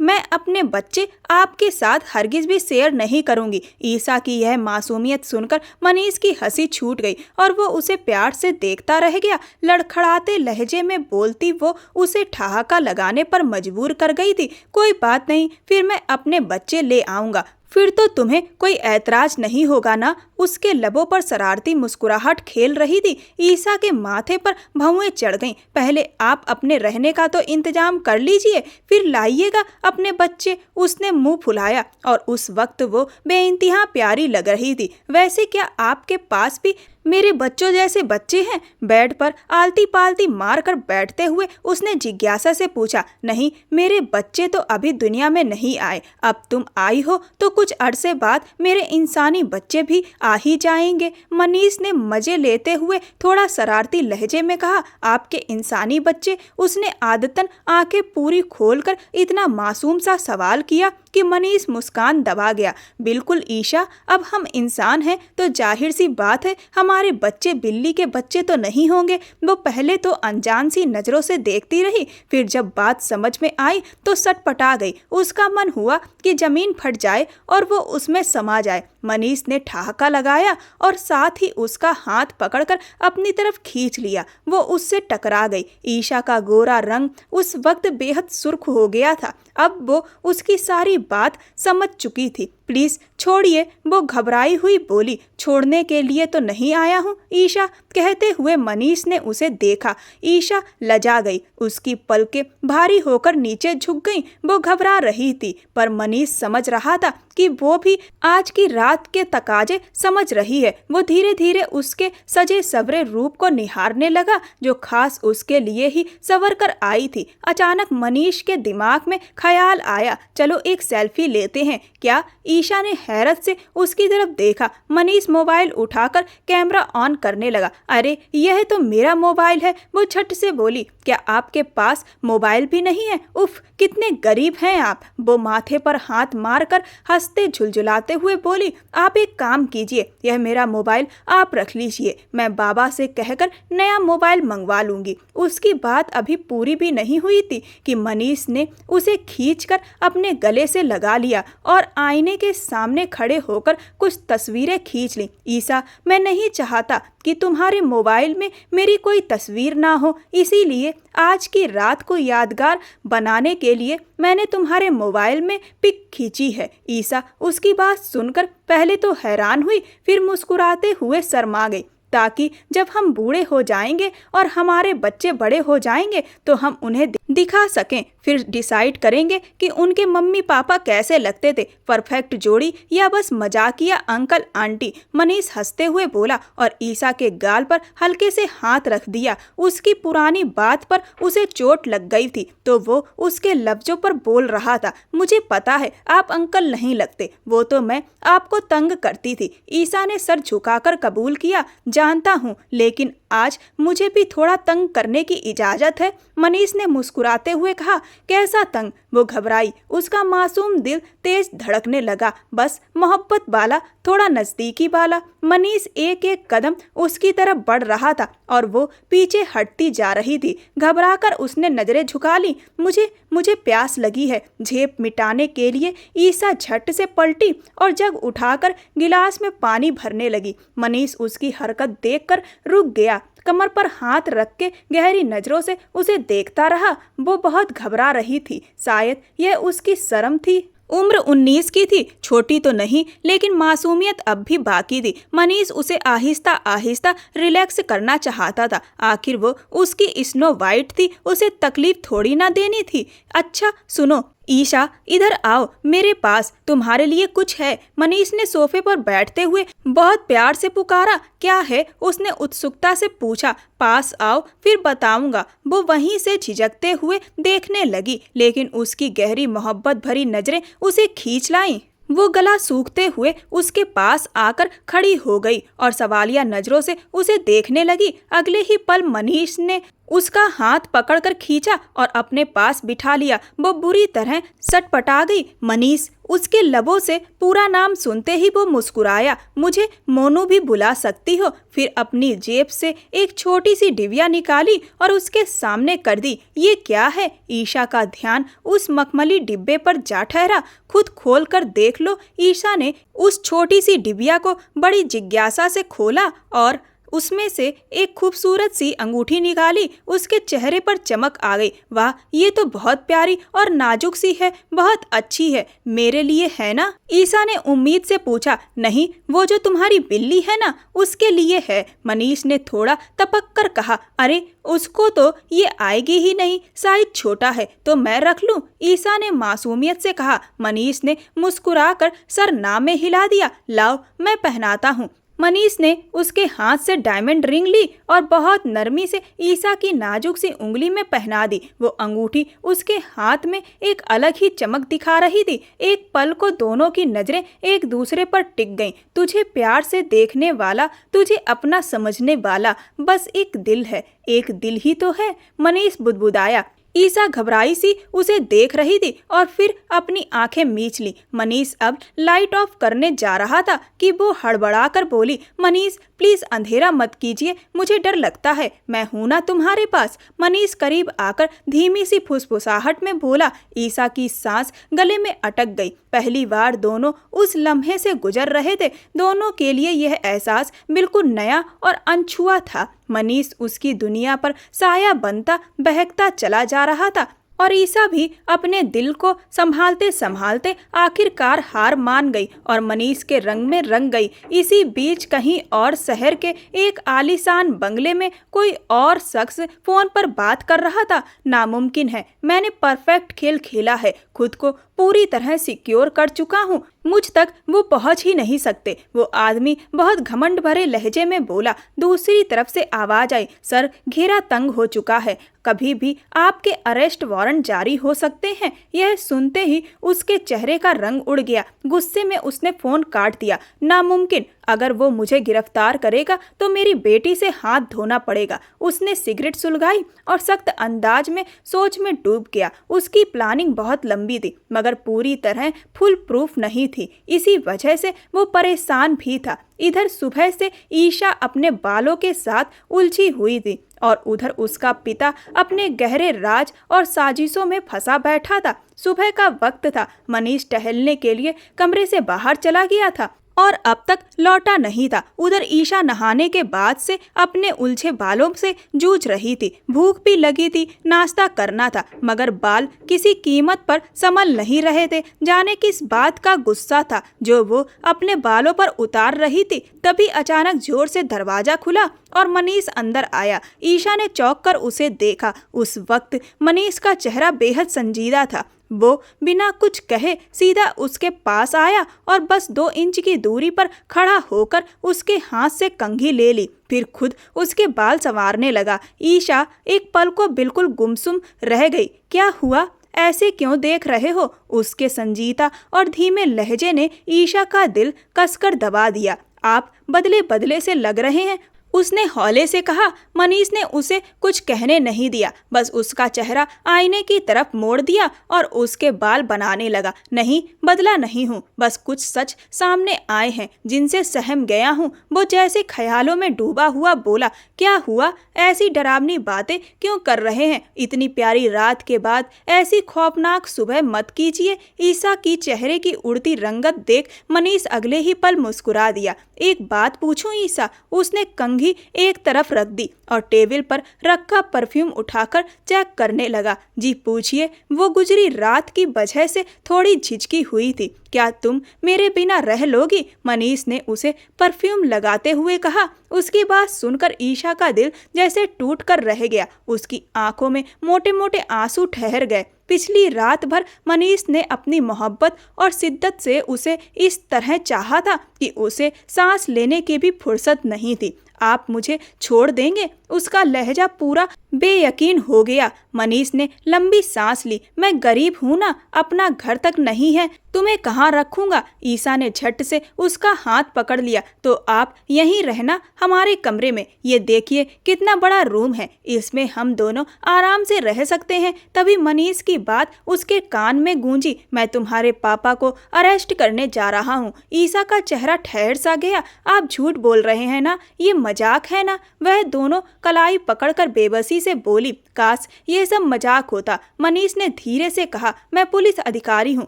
मैं अपने बच्चे आपके साथ हरगिज भी शेयर नहीं करूंगी। ईशा की यह मासूमियत सुनकर मनीष की हंसी छूट गई और वो उसे प्यार से देखता रह गया। लड़खड़ाते लहजे में बोलती वो उसे ठहाका लगाने पर मजबूर कर गई थी। कोई बात नहीं, फिर मैं अपने बच्चे ले आऊंगा। फिर तो तुम्हें कोई ऐतराज नहीं होगा ना? उसके लबों पर शरारती मुस्कुराहट खेल रही थी। ईशा के माथे पर भौएं चढ़ गईं। पहले आप अपने रहने का तो इंतजाम कर लीजिए, फिर लाइएगा अपने बच्चे। उसने मुंह फुलाया और उस वक्त वो बेइंतहा प्यारी लग रही थी। वैसे क्या आपके पास भी मेरे बच्चों जैसे बच्चे हैं? बेड पर आलती पालती मार कर बैठते हुए उसने जिज्ञासा से पूछा। नहीं, मेरे बच्चे तो अभी दुनिया में नहीं आए। अब तुम आई हो तो कुछ अरसे बाद मेरे इंसानी बच्चे भी आ ही जाएंगे। मनीष ने मजे लेते हुए थोड़ा शरारती लहजे में कहा। आपके इंसानी बच्चे? उसने आदतन आंखें पूरी खोलकर इतना मासूम सा सवाल किया कि मनीष मुस्कान दबा गया। बिल्कुल ईशा, अब हम इंसान हैं तो जाहिर सी बात है हमारे बच्चे बिल्ली के बच्चे तो नहीं होंगे। वो पहले तो अनजान सी नजरों से देखती रही, फिर जब बात समझ में आई तो सटपटा गई। उसका मन हुआ कि जमीन फट जाए और वो उसमें समा जाए। मनीष ने ठहाका लगाया और साथ ही उसका हाथ पकड़कर अपनी तरफ खींच लिया। वो उससे टकरा गई। ईशा का गोरा रंग उस वक्त बेहद सुर्ख हो गया था। अब वो उसकी सारी बात समझ चुकी थी। प्लीज छोड़िए, वो घबराई हुई बोली। छोड़ने के लिए तो नहीं आया हूँ ईशा, कहते हुए मनीष ने उसे देखा। ईशा लजा गई, उसकी पलकें भारी होकर नीचे झुक गईं। वो घबरा रही थी पर मनीष समझ रहा था कि वो भी आज की रात के तकाजे समझ रही है। वो धीरे धीरे उसके सजे सवरे रूप को निहारने लगा जो खास उसके लिए ही संवर कर आई थी। अचानक मनीष के दिमाग में ख्याल आया, चलो एक सेल्फी लेते हैं क्या? ईशा ने हैरत से उसकी तरफ देखा। मनीष मोबाइल उठाकर कैमरा ऑन करने लगा। अरे यह तो मेरा मोबाइल है, वो झट से बोली। क्या आपके पास मोबाइल भी नहीं है? उफ, कितने गरीब हैं आप। वो माथे पर हाथ मारकर हंसते झुलझुलाते हुए बोली। आप एक काम कीजिए, यह मेरा मोबाइल आप रख लीजिए, मैं बाबा से कहकर नया मोबाइल मंगवा लूंगी। उसकी बात अभी पूरी भी नहीं हुई थी कि मनीष ने उसे खींचकर अपने गले से लगा लिया और आईने के सामने खड़े होकर कुछ तस्वीरें खींच ली। ईशा, मैं नहीं चाहता कि तुम्हारे मोबाइल में मेरी कोई तस्वीर ना हो, इसीलिए आज की रात को यादगार बनाने के लिए मैंने तुम्हारे मोबाइल में पिक खींची है। ईशा उसकी बात सुनकर पहले तो हैरान हुई, फिर मुस्कुराते हुए शर्मा गई। ताकि जब हम बूढ़े हो जाएंगे और हमारे बच्चे बड़े हो जाएंगे तो हम उन्हें दिखा सकें, फिर डिसाइड करेंगे कि उनके मम्मी पापा कैसे लगते थे, परफेक्ट जोड़ी या बस मजाकिया अंकल आंटी। मनीष हंसते हुए बोला और ईशा के गाल पर हल्के से हाथ रख दिया। उसकी पुरानी बात पर उसे चोट लग गई थी तो वो उसके लफ्जों पर बोल रहा था। मुझे पता है आप अंकल नहीं लगते, वो तो मैं आपको तंग करती थी। ईशा ने सर झुकाकर कबूल किया। जानता हूँ, लेकिन आज मुझे भी थोड़ा तंग करने की इजाजत है। मनीष ने मुस्कुराते हुए कहा। कैसा तंग? वो घबराई। उसका मासूम दिल तेज धड़कने लगा, बस मोहब्बत वाला, थोड़ा नजदीकी वाला। मनीष एक एक कदम उसकी तरफ बढ़ रहा था और वो पीछे हटती जा रही थी। घबराकर उसने नजरें झुका ली। मुझे प्यास लगी है। झेप मिटाने के लिए ईशा झट से पलटी और जग उठाकर गिलास में पानी भरने लगी। मनीष उसकी हरकत देखकर रुक गया। कमर पर हाथ रख के गहरी नजरों से उसे देखता रहा। वो बहुत घबरा रही थी, शायद यह उसकी शर्म थी। उम्र 19 की थी, छोटी तो नहीं लेकिन मासूमियत अब भी बाकी थी। मनीष उसे आहिस्ता आहिस्ता रिलैक्स करना चाहता था। आखिर वो उसकी स्नो वाइट थी, उसे तकलीफ थोड़ी ना देनी थी। अच्छा सुनो ईशा, इधर आओ मेरे पास, तुम्हारे लिए कुछ है। मनीष ने सोफे पर बैठते हुए बहुत प्यार से पुकारा। क्या है? उसने उत्सुकता से पूछा। पास आओ फिर बताऊंगा। वो वहीं से झिझकते हुए देखने लगी, लेकिन उसकी गहरी मोहब्बत भरी नजरें उसे खींच लाईं। वो गला सूखते हुए उसके पास आकर खड़ी हो गई और सवालिया नजरों से उसे देखने लगी। अगले ही पल मनीष ने उसका हाथ पकड़कर खींचा और अपने पास बिठा लिया। वो बुरी तरह सटपटा गई। मनीष, उसके लबों से पूरा नाम सुनते ही वो मुस्कुराया। मुझे मोनू भी बुला सकती हो। फिर अपनी जेब से एक छोटी सी डिबिया निकाली और उसके सामने कर दी। ये क्या है? ईशा का ध्यान उस मखमली डिब्बे पर जा ठहरा। खुद खोल कर देख लो। ईशा ने उस छोटी सी डिबिया को बड़ी जिज्ञासा से खोला और उसमें से एक खूबसूरत सी अंगूठी निकाली। उसके चेहरे पर चमक आ गई। वाह, ये तो बहुत प्यारी और नाजुक सी है, बहुत अच्छी है। मेरे लिए है ना? ईशा ने उम्मीद से पूछा। नहीं, वो जो तुम्हारी बिल्ली है ना, उसके लिए है। मनीष ने थोड़ा तपक कर कहा। अरे उसको तो ये आएगी ही नहीं, साइज छोटा है, तो मैं रख लूं? ईशा ने मासूमियत से कहा। मनीष ने मुस्कुराकर सर ना में हिला दिया। लाओ मैं पहनाता हूँ। मनीष ने उसके हाथ से डायमंड रिंग ली और बहुत नरमी से ईशा की नाजुक सी उंगली में पहना दी। वो अंगूठी उसके हाथ में एक अलग ही चमक दिखा रही थी। एक पल को दोनों की नजरें एक दूसरे पर टिक गईं। तुझे प्यार से देखने वाला, तुझे अपना समझने वाला बस एक दिल है, एक दिल ही तो है, मनीष बुदबुदाया। ईशा घबराई सी उसे देख रही थी और फिर अपनी आंखें मीच ली। मनीष अब लाइट ऑफ करने जा रहा था कि वो हड़बड़ाकर बोली, मनीष प्लीज अंधेरा मत कीजिए, मुझे डर लगता है, मैं हूं ना तुम्हारे पास। मनीष करीब आकर धीमी सी फुसफुसाहट में बोला। ईशा की सांस गले में अटक गई। पहली बार दोनों उस लम्हे से गुजर रहे थे। दोनों के लिए यह एहसास बिल्कुल नया और अनछुआ था। मनीष उसकी दुनिया पर साया बनता बहकता चला जा रहा था और ईशा भी अपने दिल को संभालते संभालते आखिरकार हार मान गई और मनीष के रंग में रंग गई। इसी बीच कहीं और शहर के एक आलीशान बंगले में कोई और शख्स फोन पर बात कर रहा था। नामुमकिन है, मैंने परफेक्ट खेल खेला है, खुद को पूरी तरह सिक्योर कर चुका हूँ, मुझ तक वो पहुंच ही नहीं सकते। वो आदमी बहुत घमंड भरे लहजे में बोला। दूसरी तरफ से आवाज आई, सर घेरा तंग हो चुका है, कभी भी आपके अरेस्ट वारंट जारी हो सकते हैं। यह सुनते ही उसके चेहरे का रंग उड़ गया। गुस्से में उसने फोन काट दिया। नामुमकिन, अगर वो मुझे गिरफ्तार करेगा तो मेरी बेटी से हाथ धोना पड़ेगा। उसने सिगरेट सुलगाई और सख्त अंदाज में सोच में डूब गया। उसकी प्लानिंग बहुत लंबी थी मगर पूरी तरह फुल प्रूफ नहीं थी। इसी वजह से वो परेशान भी था। इधर सुबह से ईशा अपने बालों के साथ उलझी हुई थी और उधर उसका पिता अपने गहरे राज और साजिशों में फंसा बैठा था। सुबह का वक्त था। मनीष टहलने के लिए कमरे से बाहर चला गया था और अब तक लौटा नहीं था। उधर ईशा नहाने के बाद से अपने उलझे बालों से जूझ रही थी। भूख भी लगी थी, नाश्ता करना था मगर बाल किसी कीमत पर संभल नहीं रहे थे। जाने किस बात का गुस्सा था जो वो अपने बालों पर उतार रही थी। तभी अचानक जोर से दरवाजा खुला और मनीष अंदर आया। ईशा ने चौंक कर उसे देखा। उस वक्त मनीष का चेहरा बेहद संजीदा था। वो बिना कुछ कहे सीधा उसके पास आया और बस 2 इंच की दूरी पर खड़ा होकर उसके हाथ से कंघी ले ली, फिर खुद उसके बाल संवारने लगा। ईशा एक पल को बिल्कुल गुमसुम रह गई। क्या हुआ? ऐसे क्यों देख रहे हो? उसके संजीदा और धीमे लहजे ने ईशा का दिल कसकर दबा दिया। आप बदले बदले से लग रहे हैं, उसने हौले से कहा। मनीष ने उसे कुछ कहने नहीं दिया, बस उसका चेहरा आईने की तरफ मोड़ दिया और उसके बाल बनाने लगा। नहीं, बदला नहीं हूँ, बस कुछ सच सामने आए हैं जिनसे सहम गया हूँ। वो जैसे ख्यालों में डूबा हुआ बोला। क्या हुआ? ऐसी डरावनी बातें क्यों कर रहे हैं? इतनी प्यारी रात के बाद ऐसी खौफनाक सुबह मत कीजिए। ईशा की चेहरे की उड़ती रंगत देख मनीष अगले ही पल मुस्कुरा दिया। एक बात पूछूं ईशा? उसने कंघी एक तरफ रख दी और टेबल पर रखा परफ्यूम उठाकर चेक करने लगा। जी पूछिए। वो गुजरी रात की वजह से थोड़ी झिझकी हुई थी। क्या तुम मेरे बिना रह लोगी? मनीष ने उसे परफ्यूम लगाते हुए कहा। उसकी बात सुनकर ईशा का दिल जैसे टूट कर रह गया। उसकी आंखों में मोटे मोटे आंसू ठहर गए। पिछली रात भर मनीष ने अपनी मोहब्बत और शिद्दत से उसे इस तरह चाहा था कि उसे सांस लेने की भी फुर्सत नहीं थी। आप मुझे छोड़ देंगे? उसका लहजा पूरा बेयकीन हो गया। मनीष ने लंबी सांस ली। मैं गरीब हूं ना, अपना घर तक नहीं है, तुम्हें कहाँ रखूंगा? ईशा ने झट से उसका हाथ पकड़ लिया। तो आप यहीं रहना हमारे कमरे में। ये देखिए कितना बड़ा रूम है, इसमें हम दोनों आराम से रह सकते हैं। तभी मनीष की बात उसके कान में गूंजी। मैं तुम्हारे पापा को अरेस्ट करने जा रहा हूँ। ईशा का चेहरा ठहर सा गया। आप झूठ बोल रहे हैं ना? ये मजाक है ना? वह दोनों कलाई पकड़कर बेबसी से बोली। काश ये सब मजाक होता। मनीष ने धीरे से कहा। मैं पुलिस अधिकारी हूँ,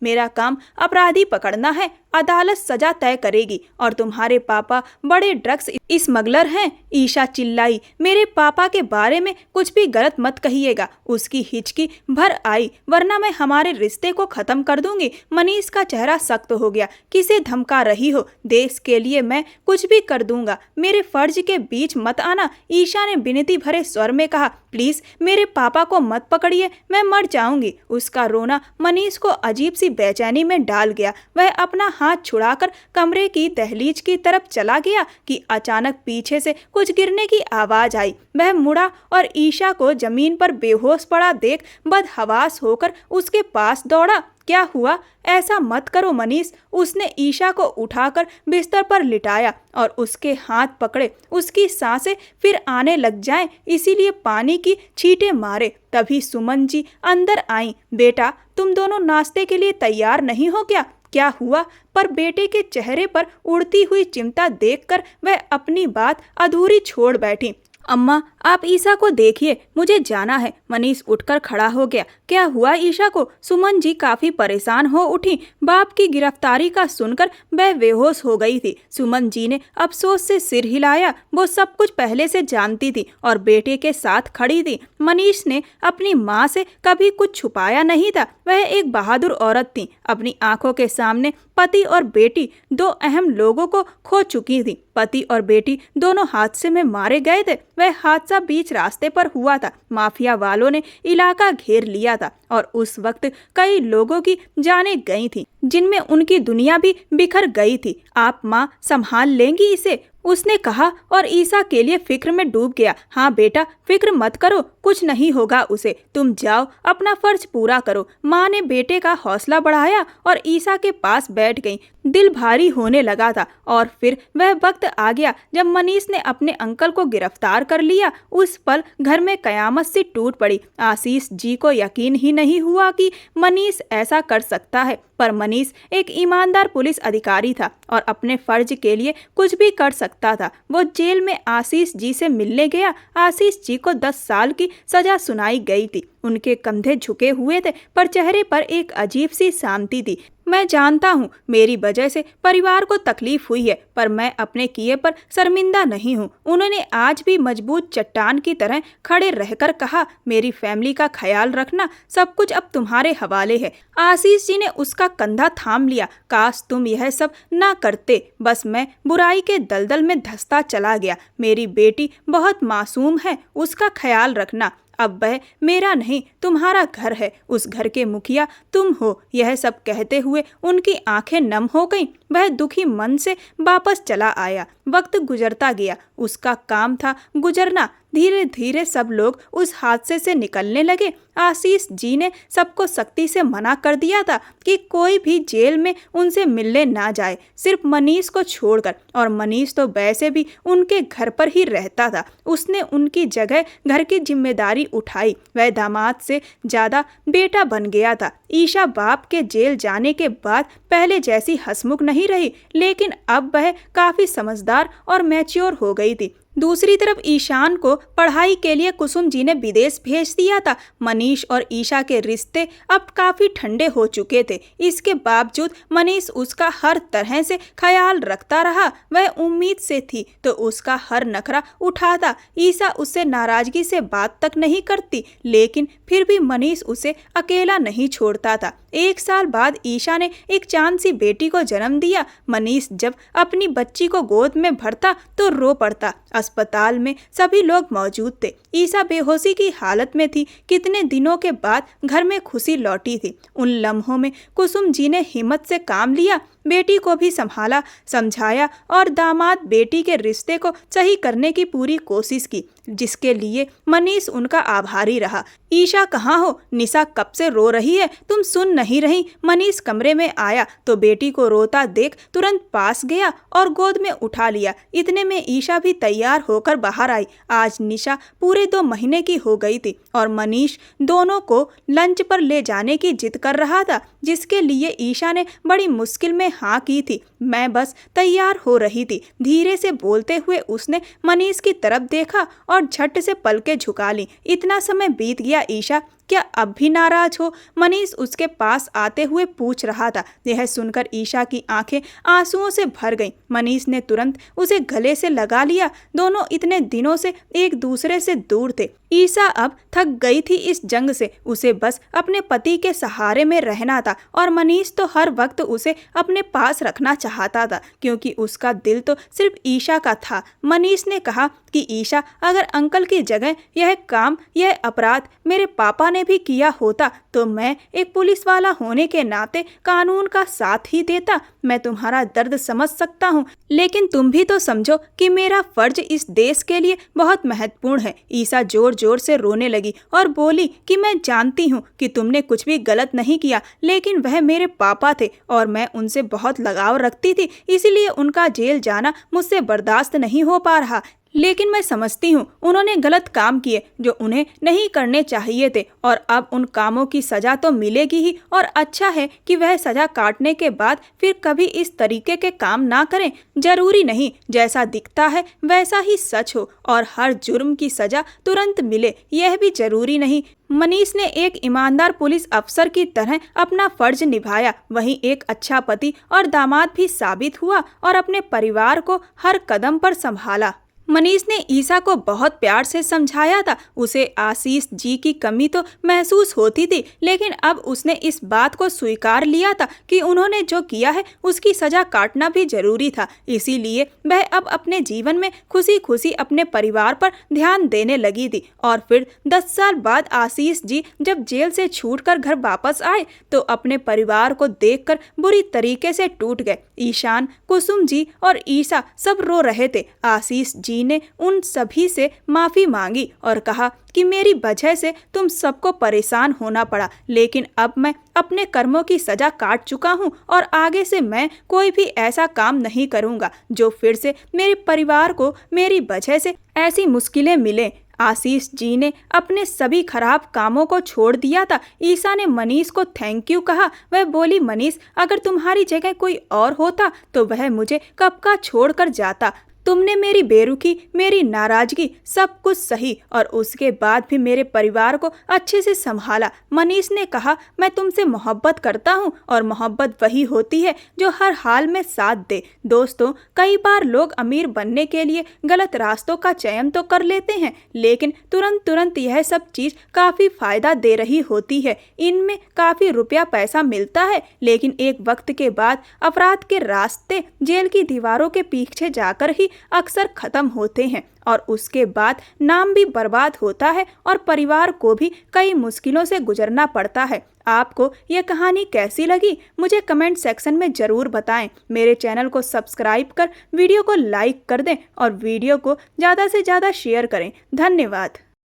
मेरा काम अपराधी पकड़ना है। अदालत सजा तय करेगी और तुम्हारे पापा बड़े ड्रग्स स्मगलर हैं। ईशा चिल्लाई। मेरे पापा के बारे में कुछ भी गलत मत कहिएगा। उसकी हिचकी भर आई, वरना मैं हमारे रिश्ते को खत्म कर दूंगी। मनीष का चेहरा सख्त हो गया। किसे धमका रही हो? देश के लिए मैं कुछ भी कर दूंगा, मेरे फर्ज के बीच मत आना। ईशा ने विनती भरे स्वर में कहा। प्लीज मेरे पापा को मत पकड़िए, मैं मर जाऊंगी। उसका रोना मनीष को अजीब सी बेचैनी में डाल गया। वह अपना हाथ छुड़ाकर कमरे की दहलीज की तरफ चला गया कि अचानक पीछे से कुछ गिरने की आवाज आई। वह मुड़ा और ईशा को जमीन पर बेहोश पड़ा देख बदहवास होकर उसके पास दौड़ा। क्या हुआ? ऐसा मत करो मनीष। उसने ईशा को उठाकर बिस्तर पर लिटाया और उसके हाथ पकड़े। उसकी सांसें फिर आने लग जाएं, इसीलिए पानी की छींटें मारे। तभी सुमन जी अंदर आईं। बेटा, तुम दोनों नाश्ते के लिए तैयार नहीं हो क्या? क्या हुआ? पर बेटे के चेहरे पर उड़ती हुई चिंता देखकर वह अपनी बात अधूरी छोड़ बैठी। अम्मा, आप ईशा को देखिए, मुझे जाना है। मनीष उठकर खड़ा हो गया। क्या हुआ ईशा को? सुमन जी काफी परेशान हो उठी। बाप की गिरफ्तारी का सुनकर वह बेहोश हो गई थी। सुमन जी ने अफसोस से सिर हिलाया। वो सब कुछ पहले से जानती थी और बेटे के साथ खड़ी थी। मनीष ने अपनी माँ से कभी कुछ छुपाया नहीं था। वह एक बहादुर औरत थी। अपनी आंखों के सामने पति और बेटी, दो अहम लोगों को खो चुकी थी। पति और बेटी दोनों हादसे में मारे गए थे। वह हादसा बीच रास्ते पर हुआ था। माफिया वालों ने इलाका घेर लिया था और उस वक्त कई लोगों की जानें गई थी, जिनमें उनकी दुनिया भी बिखर गई थी। आप माँ संभाल लेंगी इसे? उसने कहा और ईशा के लिए फिक्र में डूब गया। हाँ बेटा, फिक्र मत करो, कुछ नहीं होगा उसे। तुम जाओ, अपना फर्ज पूरा करो। माँ ने बेटे का हौसला बढ़ाया और ईशा के पास बैठ गई। दिल भारी होने लगा था और फिर वह वक्त आ गया जब मनीष ने अपने अंकल को गिरफ्तार कर लिया। उस पल घर में कयामत सी टूट पड़ी। आशीष जी को यकीन ही नहीं हुआ कि मनीष ऐसा कर सकता है, पर मनीष एक ईमानदार पुलिस अधिकारी था और अपने फर्ज के लिए कुछ भी कर सकता था। वो जेल में आशीष जी से मिलने गया। आशीष जी को 10 साल की सजा सुनाई गई थी। उनके कंधे झुके हुए थे, पर चेहरे पर एक अजीब सी शांति थी। मैं जानता हूँ मेरी वजह से परिवार को तकलीफ हुई है, पर मैं अपने किए पर शर्मिंदा नहीं हूँ। उन्होंने आज भी मजबूत चट्टान की तरह खड़े रहकर कहा, मेरी फैमिली का ख्याल रखना, सब कुछ अब तुम्हारे हवाले है। आशीष जी ने उसका कंधा थाम लिया। काश तुम यह सब ना करते, बस मैं बुराई के दलदल में धंसता चला गया। मेरी बेटी बहुत मासूम है, उसका ख्याल रखना। अब वह मेरा नहीं, तुम्हारा घर है। उस घर के मुखिया तुम हो। यह सब कहते हुए उनकी आंखें नम हो गईं। वह दुखी मन से वापस चला आया। वक्त गुजरता गया, उसका काम था गुजरना। धीरे धीरे सब लोग उस हादसे से निकलने लगे। आशीष जी ने सबको सख्ती से मना कर दिया था कि कोई भी जेल में उनसे मिलने ना जाए, सिर्फ मनीष को छोड़कर। और मनीष तो वैसे भी उनके घर पर ही रहता था। उसने उनकी जगह घर की जिम्मेदारी उठाई। वह दामाद से ज्यादा बेटा बन गया था। ईशा बाप के जेल जाने के बाद पहले जैसी हंसमुख नहीं रही, लेकिन अब वह काफी समझदार और मैच्योर हो गई थी। दूसरी तरफ ईशान को पढ़ाई के लिए कुसुम जी ने विदेश भेज दिया था। मनीष और ईशा के रिश्ते अब काफी ठंडे हो चुके थे। इसके बावजूद मनीष उसका हर तरह से ख्याल रखता रहा। वह उम्मीद से थी तो उसका हर नखरा उठाता। ईशा उससे नाराजगी से बात तक नहीं करती, लेकिन फिर भी मनीष उसे अकेला नहीं छोड़ता था। 1 साल बाद ईशा ने एक चांद सी बेटी को जन्म दिया। मनीष जब अपनी बच्ची को गोद में भरता तो रो पड़ता। अस्पताल में सभी लोग मौजूद थे। ईशा बेहोशी की हालत में थी। कितने दिनों के बाद घर में खुशी लौटी थी। उन लम्हों में कुसुम जी ने हिम्मत से काम लिया, बेटी को भी संभाला, समझाया और दामाद बेटी के रिश्ते को सही करने की पूरी कोशिश की, जिसके लिए मनीष उनका आभारी रहा। ईशा कहाँ हो? निशा कब से रो रही है, तुम सुन नहीं रही? मनीष कमरे में आया तो बेटी को रोता देख तुरंत पास गया और गोद में उठा लिया। इतने में ईशा भी तैयार होकर बाहर आई। आज निशा पूरे 2 महीने की हो गई थी और मनीष दोनों को लंच पर ले जाने की जिद कर रहा था, जिसके लिए ईशा ने बड़ी मुश्किल में हाँ की थी। मैं बस तैयार हो रही थी, धीरे से बोलते हुए उसने मनीष की तरफ देखा और झट से पलकें झुका ली। इतना समय बीत गया ईशा, क्या अब भी नाराज हो? मनीष उसके पास आते हुए पूछ रहा था। यह सुनकर ईशा की आंखें आंसुओं से भर गईं। मनीष ने तुरंत उसे गले से लगा लिया। दोनों इतने दिनों से एक दूसरे से दूर थे। ईशा अब थक गई थी इस जंग से। उसे बस अपने पति के सहारे में रहना था और मनीष तो हर वक्त उसे अपने पास रखना चाहता चाहता था क्योंकि उसका दिल तो सिर्फ ईशा का था। मनीष ने कहा कि ईशा, अगर अंकल की जगह यह अपराध मेरे पापा ने भी किया होता तो मैं एक पुलिस वाला होने के नाते कानून का साथ ही देता। मैं तुम्हारा दर्द समझ सकता हूँ, लेकिन तुम भी तो समझो कि मेरा फर्ज इस देश के लिए बहुत महत्वपूर्ण है। ईशा जोर जोर से रोने लगी और बोली कि मैं जानती हूँ कि तुमने कुछ भी गलत नहीं किया, लेकिन वह मेरे पापा थे और मैं उनसे बहुत लगाव रखती थी, इसीलिए उनका जेल जाना मुझसे बर्दाश्त नहीं हो पा रहा। लेकिन मैं समझती हूँ उन्होंने गलत काम किए जो उन्हें नहीं करने चाहिए थे, और अब उन कामों की सजा तो मिलेगी ही, और अच्छा है कि वह सजा काटने के बाद फिर कभी इस तरीके के काम ना करें। जरूरी नहीं जैसा दिखता है वैसा ही सच हो और हर जुर्म की सजा तुरंत मिले, यह भी जरूरी नहीं। मनीष ने एक ईमानदार पुलिस अफसर की तरह अपना फर्ज निभाया, वहीं एक अच्छा पति और दामाद भी साबित हुआ और अपने परिवार को हर कदम पर संभाला। मनीष ने ईशा को बहुत प्यार से समझाया था। उसे आशीष जी की कमी तो महसूस होती थी, लेकिन अब उसने इस बात को स्वीकार लिया था कि उन्होंने जो किया है उसकी सजा काटना भी जरूरी था। इसीलिए वह अब अपने जीवन में खुशी खुशी अपने परिवार पर ध्यान देने लगी थी। और फिर 10 साल बाद आशीष जी जब जेल से छूटकर घर वापस आए तो अपने परिवार को देखकर बुरी तरीके से टूट गए। ईशान, कुसुम जी और ईशा सब रो रहे थे। आशीष जी ने उन सभी से माफी मांगी और कहा कि मेरी वजह से तुम सबको परेशान होना पड़ा, लेकिन अब मैं अपने कर्मों की सजा काट चुका हूँ और आगे से मैं कोई भी ऐसा काम नहीं करूँगा जो फिर से मेरे परिवार को मेरी वजह से ऐसी मुश्किलें मिलें। आशीष जी ने अपने सभी खराब कामों को छोड़ दिया था। ईशा ने मनीष को थैंक यू कहा। वह बोली, मनीष, अगर तुम्हारी जगह कोई और होता तो वह मुझे कब का छोड़कर जाता। तुमने मेरी बेरुखी, मेरी नाराजगी सब कुछ सही और उसके बाद भी मेरे परिवार को अच्छे से संभाला। मनीष ने कहा, मैं तुमसे मोहब्बत करता हूँ और मोहब्बत वही होती है जो हर हाल में साथ दे। दोस्तों, कई बार लोग अमीर बनने के लिए गलत रास्तों का चयन तो कर लेते हैं, लेकिन तुरंत यह सब चीज काफी फायदा दे रही होती है। इनमें काफी रुपया पैसा मिलता है, लेकिन एक वक्त के बाद अपराध के रास्ते जेल की दीवारों के पीछे जाकर ही अक्सर खत्म होते हैं और उसके बाद नाम भी बर्बाद होता है और परिवार को भी कई मुश्किलों से गुजरना पड़ता है। आपको यह कहानी कैसी लगी मुझे कमेंट सेक्शन में ज़रूर बताएं। मेरे चैनल को सब्सक्राइब कर वीडियो को लाइक कर दें और वीडियो को ज़्यादा से ज़्यादा शेयर करें। धन्यवाद।